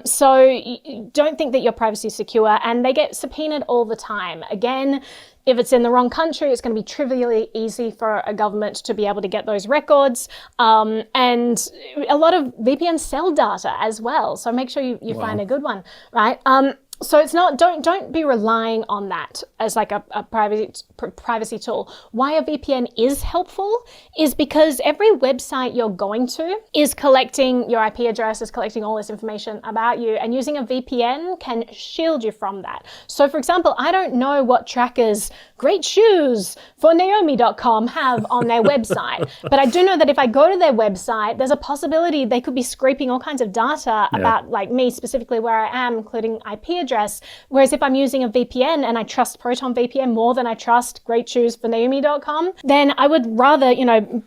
So don't think that your privacy is secure, and they get subpoenaed all the time. Again, if it's in the wrong country, it's going to be trivially easy for a government to be able to get those records. And a lot of VPNs sell data as well. So make sure you find a good one, right? So it's not, don't be relying on that as like a privacy tool. Why a VPN is helpful is because every website you're going to is collecting your IP address, is collecting all this information about you, and using a VPN can shield you from that. So for example, I don't know what trackers Great Shoes for Naomi.com have on their website, but I do know that if I go to their website, there's a possibility they could be scraping all kinds of data about like me specifically, where I am, including IP address. Whereas if I'm using a VPN and I trust Proton VPN more than I trust Great Shoes for Naomi.com, then I would rather,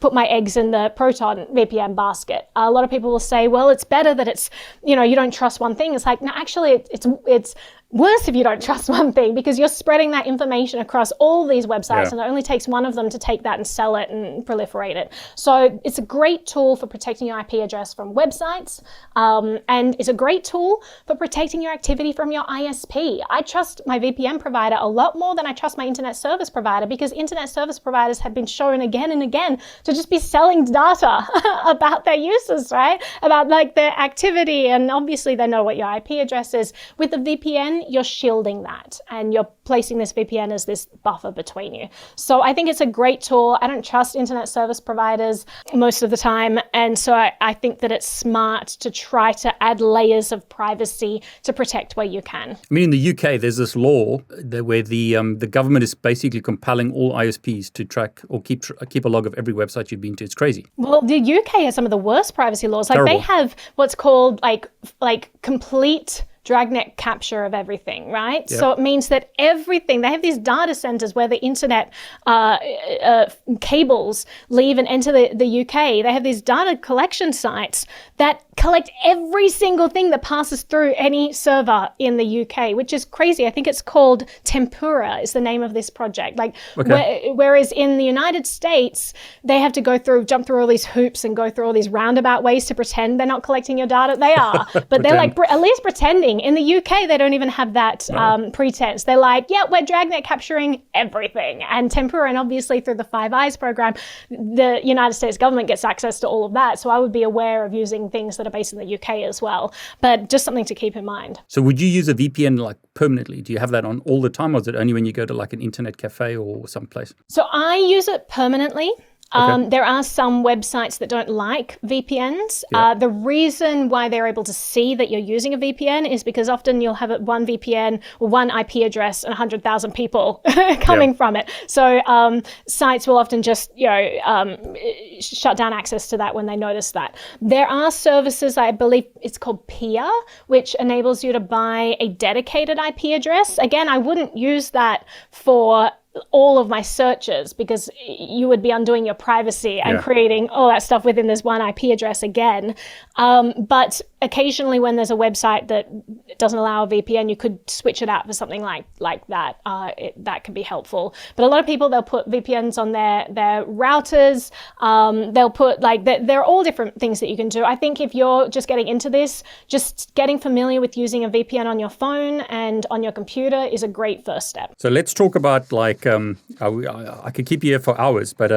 put my eggs in the Proton VPN basket. A lot of people will say, well, it's better that it's, you don't trust one thing. It's like, no, actually it's worse if you don't trust one thing, because you're spreading that information across all these websites, and it only takes one of them to take that and sell it and proliferate it. So it's a great tool for protecting your IP address from websites, and it's a great tool for protecting your activity from your ISP. I trust my VPN provider a lot more than I trust my internet service provider, because internet service providers have been shown again and again to just be selling data about their users, right? About like their activity, and obviously they know what your IP address is. With the VPN, you're shielding that, and you're placing this VPN as this buffer between you. So I think it's a great tool. I don't trust internet service providers most of the time, and so I think that it's smart to try to add layers of privacy to protect where you can. I mean, in the UK, there's this law where the government is basically compelling all ISPs to track or keep a log of every website you've been to. It's crazy. Well, the UK has some of the worst privacy laws. Like Terrible. They have what's called like complete dragnet capture of everything, right? Yep. So it means that everything, they have these data centers where the internet cables leave and enter the UK. They have these data collection sites that collect every single thing that passes through any server in the UK, which is crazy. I think it's called Tempura is the name of this project. Whereas in the United States, they have to jump through all these hoops and go through all these roundabout ways to pretend they're not collecting your data. They are, but they're like at least pretending. In the UK, they don't even have that pretense. They're like, yeah, we're dragnet capturing everything. And Tempura, and obviously through the Five Eyes program, the United States government gets access to all of that. So I would be aware of using things that are based in the UK as well, but just something to keep in mind. So would you use a VPN like permanently? Do you have that on all the time, or is it only when you go to like an internet cafe or someplace? So I use it permanently. There are some websites that don't like VPNs. The reason why they're able to see that you're using a VPN is because often you'll have one VPN or one IP address and 100,000 people coming from it. So sites will often just shut down access to that when they notice that. There are services, I believe it's called Peer, which enables you to buy a dedicated IP address. Again, I wouldn't use that for all of my searches because you would be undoing your privacy and creating all that stuff within this one IP address again. But occasionally when there's a website that doesn't allow a VPN, you could switch it out for something like that. That can be helpful. But a lot of people, they'll put VPNs on their routers. They'll put there are all different things that you can do. I think if you're just getting into this, just getting familiar with using a VPN on your phone and on your computer is a great first step. So let's talk about I could keep you here for hours, but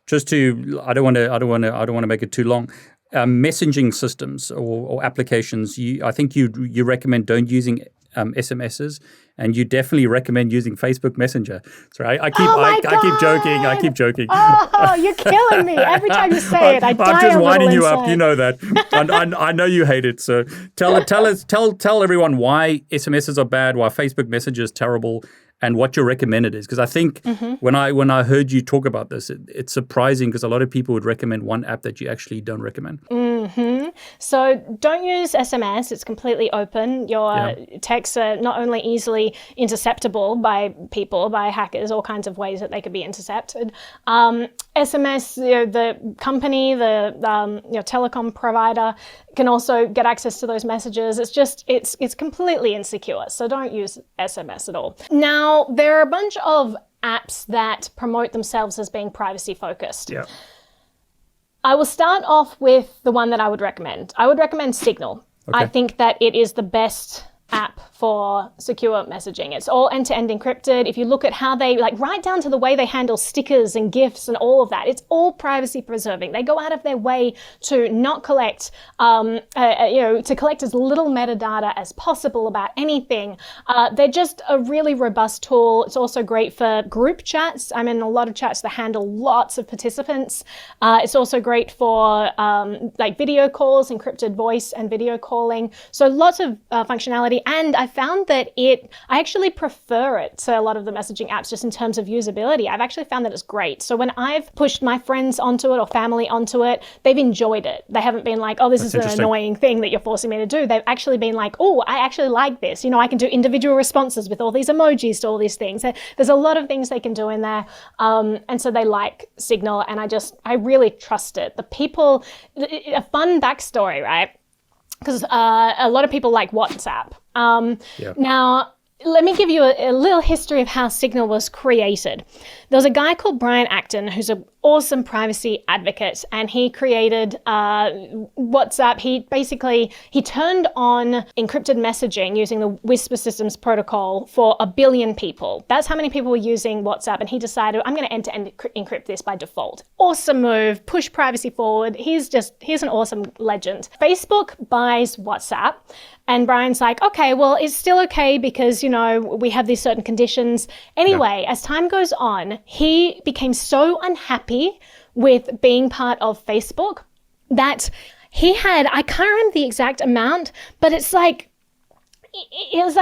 just to I don't want to make it too long. Messaging systems or applications, I think you recommend don't using SMSs, and you definitely recommend using Facebook Messenger. Sorry, I keep joking. Oh, you're killing me every time you say it. I'm just winding you up. You know that. I know you hate it. So tell everyone why SMSs are bad, why Facebook Messenger is terrible, and what your recommended is. Because I think when I heard you talk about this, it's surprising because a lot of people would recommend one app that you actually don't recommend. So don't use SMS. It's completely open. Your texts are not only easily interceptable by people, by hackers, all kinds of ways that they could be intercepted. SMS, the company, the telecom provider can also get access to those messages. It's completely insecure. So don't use SMS at all. Now, there are a bunch of apps that promote themselves as being privacy focused. Yeah. I will start off with the one that I would recommend. I would recommend Signal. Okay. I think that it is the best app for secure messaging. It's all end-to-end encrypted. If you look at how they, right down to the way they handle stickers and GIFs and all of that, it's all privacy preserving. They go out of their way to not collect, to collect as little metadata as possible about anything. They're just a really robust tool. It's also great for group chats. I'm in a lot of chats that handle lots of participants. It's also great for video calls, encrypted voice and video calling. So lots of functionality. And I found that I actually prefer it to a lot of the messaging apps just in terms of usability. I've actually found that it's great. So when I've pushed my friends onto it or family onto it, they've enjoyed it. They haven't been like, oh, this is an annoying thing that you're forcing me to do. They've actually been like, oh, I actually like this. I can do individual responses with all these emojis to all these things. There's a lot of things they can do in there. And so they like Signal, and I really trust it. A fun backstory, right? Because a lot of people like WhatsApp. Now, let me give you a little history of how Signal was created. There was a guy called Brian Acton, who's an awesome privacy advocate, and he created WhatsApp. He turned on encrypted messaging using the Whisper Systems protocol for 1 billion people. That's how many people were using WhatsApp, and he decided, I'm going to end-to-end encrypt this by default. Awesome move, push privacy forward. He's an awesome legend. Facebook buys WhatsApp, and Brian's like, okay, well, it's still okay because, we have these certain conditions. Anyway, as time goes on, he became so unhappy with being part of Facebook that he had, I can't remember the exact amount, but it was like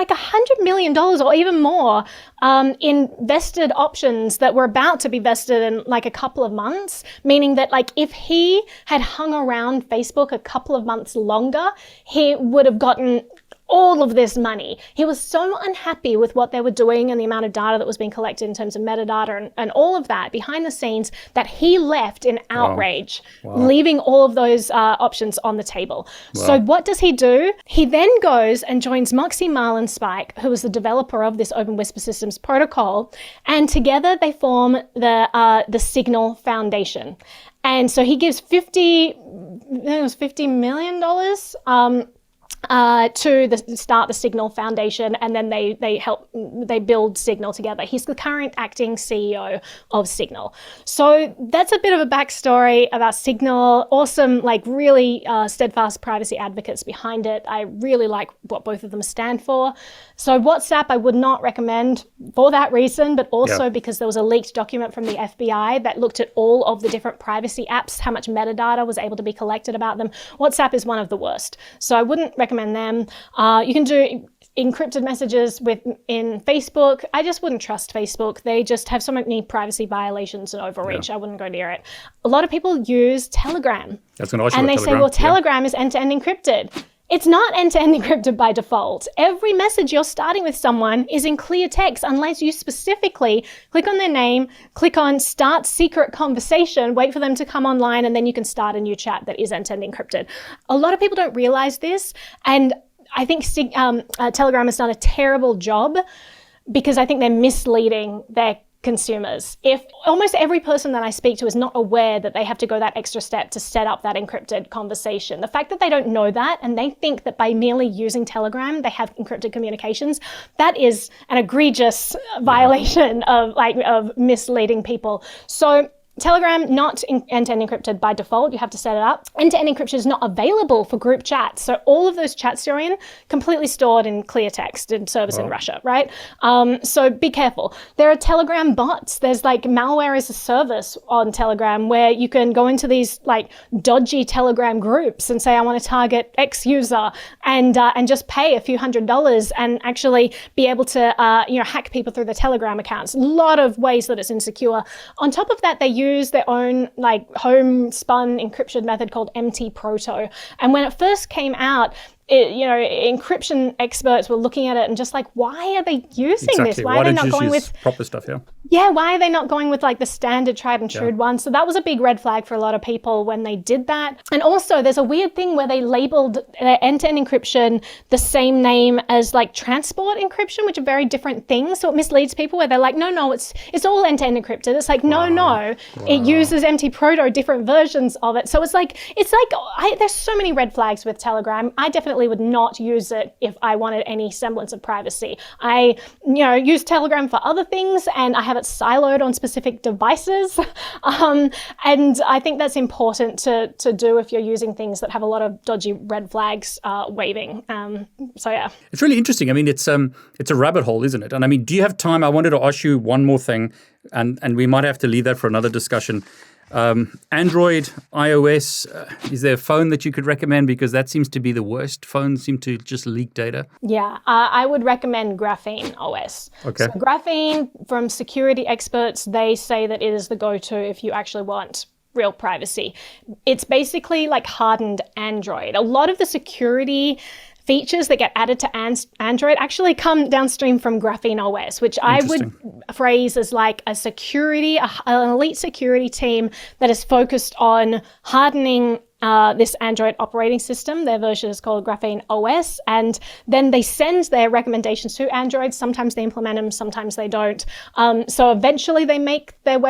$100 million or even more in vested options that were about to be vested in a couple of months, meaning that if he had hung around Facebook a couple of months longer, he would have gotten all of this money. He was so unhappy with what they were doing and the amount of data that was being collected in terms of metadata and all of that behind the scenes that he left in outrage, leaving all of those options on the table. So what does he do? He then goes and joins Moxie Marlinspike, who was the developer of this Open Whisper Systems protocol, and together they form the Signal Foundation. And so he gives $50 million start the Signal Foundation, and then they build Signal together. He's the current acting CEO of Signal. So that's a bit of a backstory about Signal. Awesome, like really steadfast privacy advocates behind it. I really like what both of them stand for. So WhatsApp I would not recommend for that reason, but also because there was a leaked document from the FBI that looked at all of the different privacy apps, how much metadata was able to be collected about them. WhatsApp is one of the worst. So I wouldn't recommend them. You can do encrypted messages in Facebook. I just wouldn't trust Facebook. They just have so many privacy violations and overreach. I wouldn't go near it. A lot of people use Telegram. That's going to ask you and about they say, well, Telegram is end-to-end encrypted. It's not end-to-end encrypted by default. Every message you're starting with someone is in clear text unless you specifically click on their name, click on start secret conversation, wait for them to come online, and then you can start a new chat that is end-to-end encrypted. A lot of people don't realize this, and I think Telegram has done a terrible job because I think they're misleading their consumers. If almost every person that I speak to is not aware that they have to go that extra step to set up that encrypted conversation, the fact that they don't know that and they think that by merely using Telegram they have encrypted communications, that is an egregious violation of misleading people. So Telegram, not end-to-end encrypted by default. You have to set it up. End-to-end encryption is not available for group chats. So all of those chats you're in, completely stored in clear text in servers in Russia, right? So be careful. There are Telegram bots. There's like malware as a service on Telegram where you can go into these like dodgy Telegram groups and say, I want to target X user and just pay a few $100s and actually be able to hack people through the Telegram accounts. A lot of ways that it's insecure. On top of that, they use their own like homespun encryption method called MT-Proto. And when it first came out, encryption experts were looking at it and just like, why are they using this? Why are they not going with proper stuff? Why are they not going with like the standard tried and true one? So that was a big red flag for a lot of people when they did that. And also there's a weird thing where they labeled end-to-end encryption the same name as like transport encryption, which are very different things. So it misleads people where they're like, no, it's all end-to-end encrypted. It's like, no, it uses MT-Proto, different versions of it. So it's like there's so many red flags with Telegram. I definitely would not use it if I wanted any semblance of privacy. I use Telegram for other things and I have it siloed on specific devices. And I think that's important to do if you're using things that have a lot of dodgy red flags waving. It's really interesting. I mean, it's a rabbit hole, isn't it? And I mean, do you have time? I wanted to ask you one more thing, and we might have to leave that for another discussion. Android, iOS, is there a phone that you could recommend? Because that seems to be the worst. Phones seem to just leak data. Yeah, I would recommend Graphene OS. Okay. So Graphene, from security experts, they say that it is the go-to if you actually want real privacy. It's basically like hardened Android. A lot of the security features that get added to Android actually come downstream from Graphene OS, which I would phrase as like an elite security team that is focused on hardening this Android operating system. Their version is called Graphene OS, and then they send their recommendations to Android. Sometimes they implement them, sometimes they don't. So eventually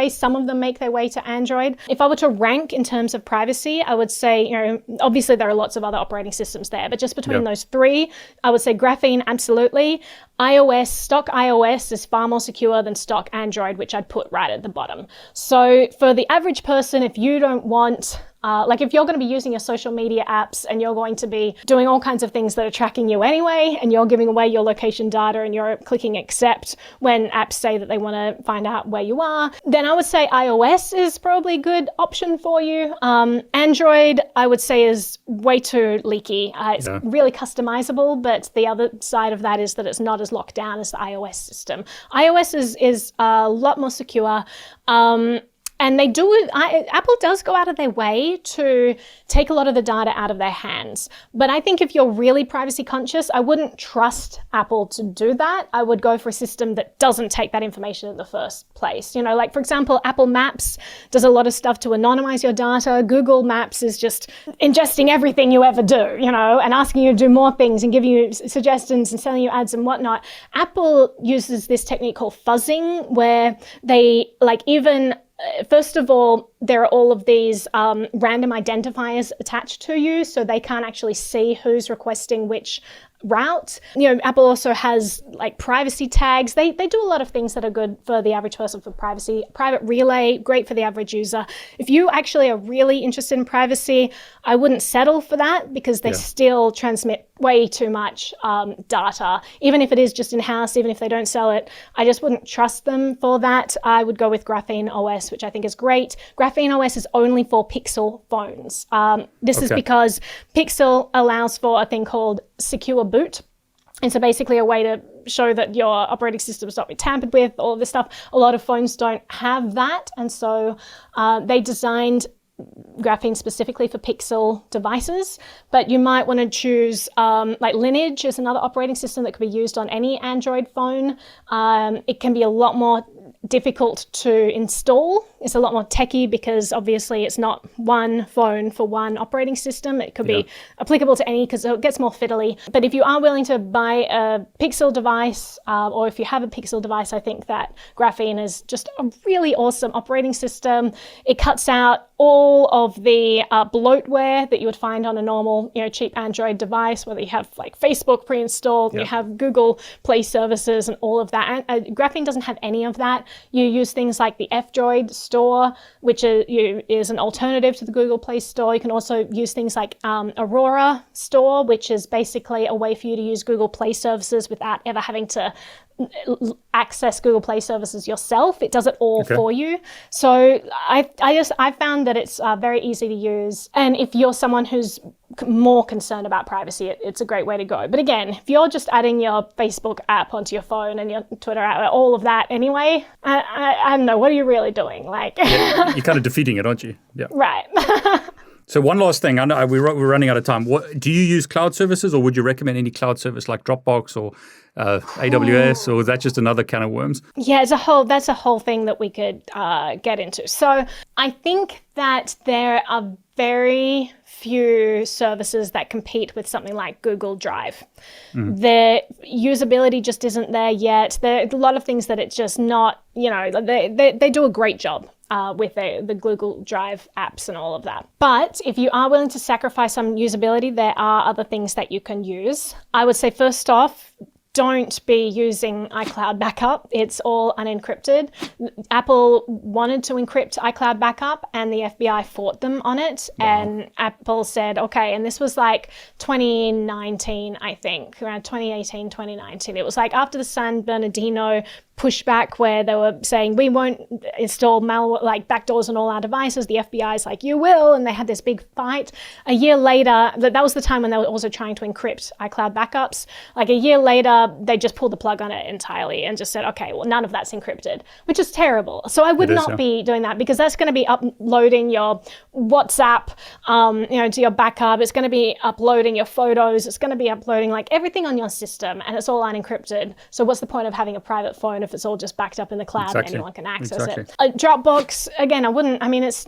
some of them make their way to Android. If I were to rank in terms of privacy, I would say, obviously there are lots of other operating systems there, but just between those three, I would say Graphene, absolutely. Stock iOS is far more secure than stock Android, which I'd put right at the bottom. So for the average person, if you don't want if you're going to be using your social media apps and you're going to be doing all kinds of things that are tracking you anyway, and you're giving away your location data and you're clicking accept when apps say that they want to find out where you are, then I would say iOS is probably a good option for you. Android, I would say, is way too leaky. It's really customizable, but the other side of that is that it's not as locked down as the iOS system. iOS is a lot more secure. And Apple does go out of their way to take a lot of the data out of their hands. But I think if you're really privacy conscious, I wouldn't trust Apple to do that. I would go for a system that doesn't take that information in the first place. Like for example, Apple Maps does a lot of stuff to anonymize your data. Google Maps is just ingesting everything you ever do, and asking you to do more things and giving you suggestions and selling you ads and whatnot. Apple uses this technique called fuzzing, where they even First of all, there are all of these random identifiers attached to you, so they can't actually see who's requesting which route. Apple also has like privacy tags. They do a lot of things that are good for the average person for privacy. Private relay, great for the average user. If you actually are really interested in privacy, I wouldn't settle for that because they still transmit way too much data. Even if it is just in-house, even if they don't sell it, I just wouldn't trust them for that. I would go with Graphene OS, which I think is great. Graphene OS is only for Pixel phones. This is because Pixel allows for a thing called secure boot. And so basically a way to show that your operating system has not been tampered with, all of this stuff. A lot of phones don't have that. And so they designed Graphene specifically for Pixel devices, but you might want to choose like Lineage is another operating system that could be used on any Android phone. It can be a lot more difficult to install. It's a lot more techy because obviously it's not one phone for one operating system. It could be applicable to any because it gets more fiddly. But if you are willing to buy a Pixel device or if you have a Pixel device, I think that Graphene is just a really awesome operating system. It cuts out all of the bloatware that you would find on a normal, cheap Android device, whether you have like Facebook pre-installed, you have Google Play services and all of that. And Graphene doesn't have any of that. You use things like the F-Droid store, which is an alternative to the Google Play Store. You can also use things like Aurora Store, which is basically a way for you to use Google Play services without ever having to access Google Play services yourself. It does it all for you. So I found that it's very easy to use. And if you're someone who's more concerned about privacy, it's a great way to go. But again, if you're just adding your Facebook app onto your phone and your Twitter app, all of that anyway, I don't know, what are you really doing? Like, you're kind of defeating it, aren't you? Yeah. Right. So one last thing, I know we're running out of time. Do you use cloud services, or would you recommend any cloud service like Dropbox or AWS, or is that just another can of worms? Yeah, that's a whole thing that we could get into. So I think that there are very few services that compete with something like Google Drive. The usability just isn't there yet. There are a lot of things that it's just not, they do a great job with the Google Drive apps and all of that. But if you are willing to sacrifice some usability, there are other things that you can use. I would say first off, don't be using iCloud backup. It's all unencrypted. Apple wanted to encrypt iCloud backup and the FBI fought them on it. Wow. And Apple said, okay, and this was like 2019, I think, around 2018, 2019. It was like after the San Bernardino pushback where they were saying, we won't install malware, like backdoors on all our devices. The FBI's like, you will. And they had this big fight. A year later, that was the time when they were also trying to encrypt iCloud backups. Like a year later, they just pulled the plug on it entirely and just said, okay, well, none of that's encrypted, which is terrible. So I would not be doing that because that's going to be uploading your WhatsApp, to your backup. It's going to be uploading your photos. It's going to be uploading like everything on your system, and it's all unencrypted. So what's the point of having a private phone if it's all just backed up in the cloud and anyone can access it? Dropbox, again,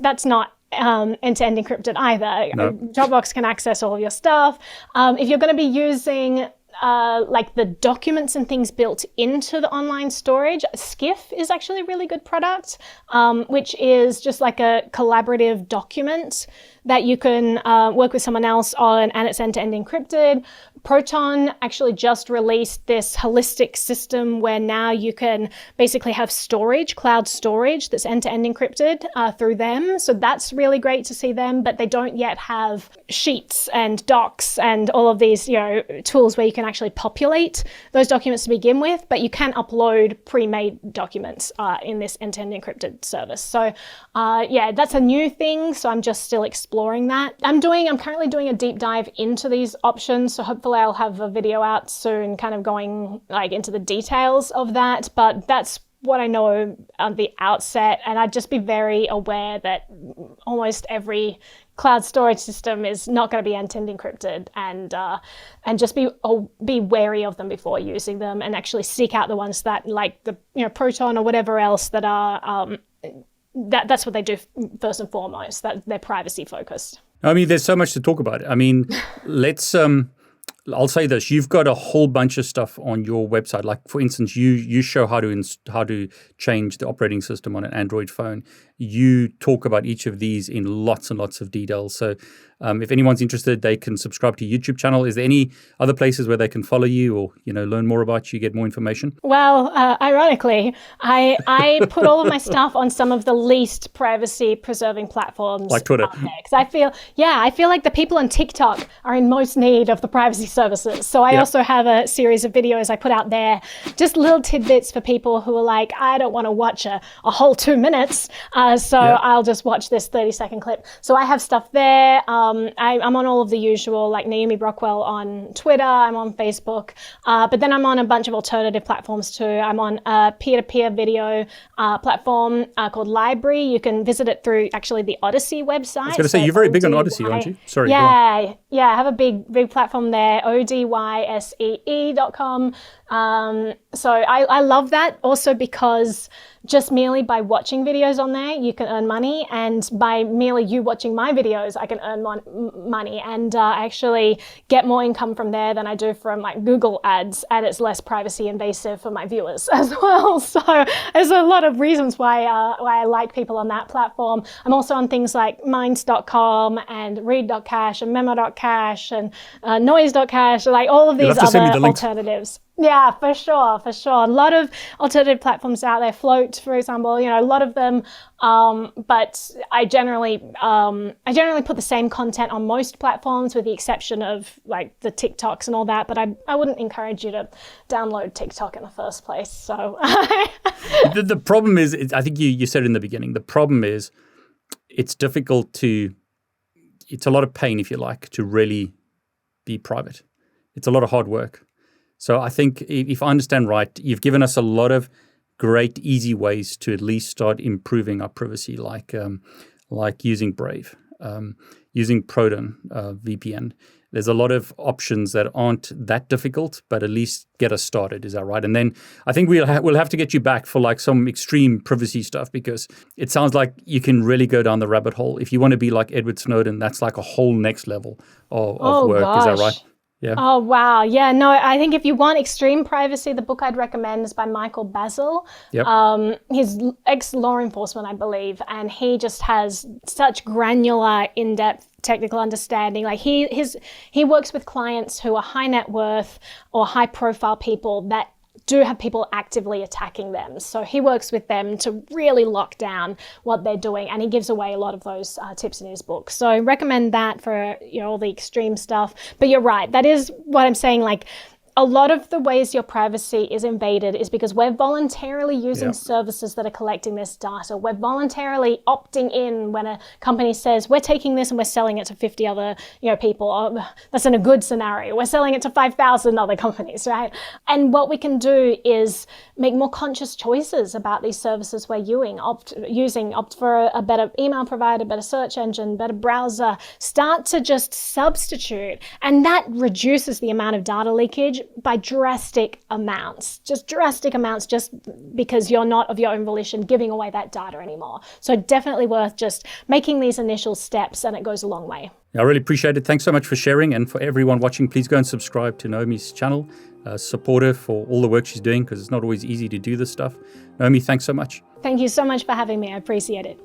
that's not end-to-end encrypted either. No. Dropbox can access all of your stuff. If you're going to be using like the documents and things built into the online storage, Skiff is actually a really good product, which is just like a collaborative document that you can work with someone else on, and it's end-to-end encrypted. Proton actually just released this holistic system where now you can basically have storage, cloud storage that's end-to-end encrypted through them. So that's really great to see them, but they don't yet have Sheets and Docs and all of these, tools where you can actually populate those documents to begin with, but you can upload pre-made documents in this end-to-end encrypted service. So that's a new thing. So I'm just still exploring that. I'm currently doing a deep dive into these options. So hopefully I'll have a video out soon kind of going like into the details of that, but that's what I know at the outset. And I'd just be very aware that almost every cloud storage system is not going to be end-to-end encrypted, and just be wary of them before using them, and actually seek out the ones that like the Proton or whatever else that are that's what they do first and foremost, that they're privacy focused. I mean, there's so much to talk about. I mean, let's I'll say this: you've got a whole bunch of stuff on your website. Like, for instance, you show how to change the operating system on an Android phone. You talk about each of these in lots and lots of detail. So, if anyone's interested, they can subscribe to your YouTube channel. Is there any other places where they can follow you or learn more about you, get more information? Well, ironically, I put all of my stuff on some of the least privacy preserving platforms, like Twitter, because I feel like the people on TikTok are in most need of the privacy services. So I also have a series of videos I put out there, just little tidbits for people who are like, I don't want to watch a whole 2 minutes, I'll just watch this 30-second clip. So I have stuff there. I'm on all of the usual, like Naomi Brockwell on Twitter. I'm on Facebook, but then I'm on a bunch of alternative platforms too. I'm on a peer-to-peer video platform called Library. You can visit it through actually the Odyssey website. I was going to say, you're very big on Odyssey, aren't you? Sorry. Yeah, I have a big platform there, odyssee.com. So I love that also because just merely by watching videos on there, you can earn money. And by merely you watching my videos, I can earn money. And I actually get more income from there than I do from like Google ads. And it's less privacy invasive for my viewers as well. So there's a lot of reasons why I like people on that platform. I'm also on things like minds.com and read.cash and memo.cash and noise.cash, like all of these other alternatives. Yeah, for sure. A lot of alternative platforms out there. Float, for example, a lot of them. But I generally put the same content on most platforms, with the exception of like the TikToks and all that. But I wouldn't encourage you to download TikTok in the first place. So the problem is, I think you said in the beginning, the problem is it's difficult it's a lot of pain, if you like, to really be private. It's a lot of hard work. So I think if I understand right, you've given us a lot of great, easy ways to at least start improving our privacy, like using Brave, using Proton VPN. There's a lot of options that aren't that difficult, but at least get us started. Is that right? And then I think we'll have to get you back for like some extreme privacy stuff, because it sounds like you can really go down the rabbit hole. If you want to be like Edward Snowden, that's like a whole next level of work. Gosh. Is that right? Yeah. Oh, wow. Yeah, no, I think if you want extreme privacy, the book I'd recommend is by Michael Basil. Yep. He's ex-law enforcement, I believe, and he just has such granular, in-depth technical understanding. Like he works with clients who are high net worth or high profile people that do have people actively attacking them. So he works with them to really lock down what they're doing, and he gives away a lot of those tips in his book. So I recommend that for all the extreme stuff. But you're right, that is what I'm saying. Like, a lot of the ways your privacy is invaded is because we're voluntarily using services that are collecting this data. We're voluntarily opting in when a company says, we're taking this and we're selling it to 50 other people. Oh, that's in a good scenario. We're selling it to 5,000 other companies, right? And what we can do is make more conscious choices about these services we're opt for a better email provider, better search engine, better browser. Start to just substitute. And that reduces the amount of data leakage by drastic amounts, just because you're not of your own volition giving away that data anymore. So definitely worth just making these initial steps, and it goes a long way. I really appreciate it. Thanks so much for sharing. And for everyone watching, please go and subscribe to Naomi's channel. Support her for all the work she's doing, because it's not always easy to do this stuff. Naomi, thanks so much. Thank you so much for having me. I appreciate it.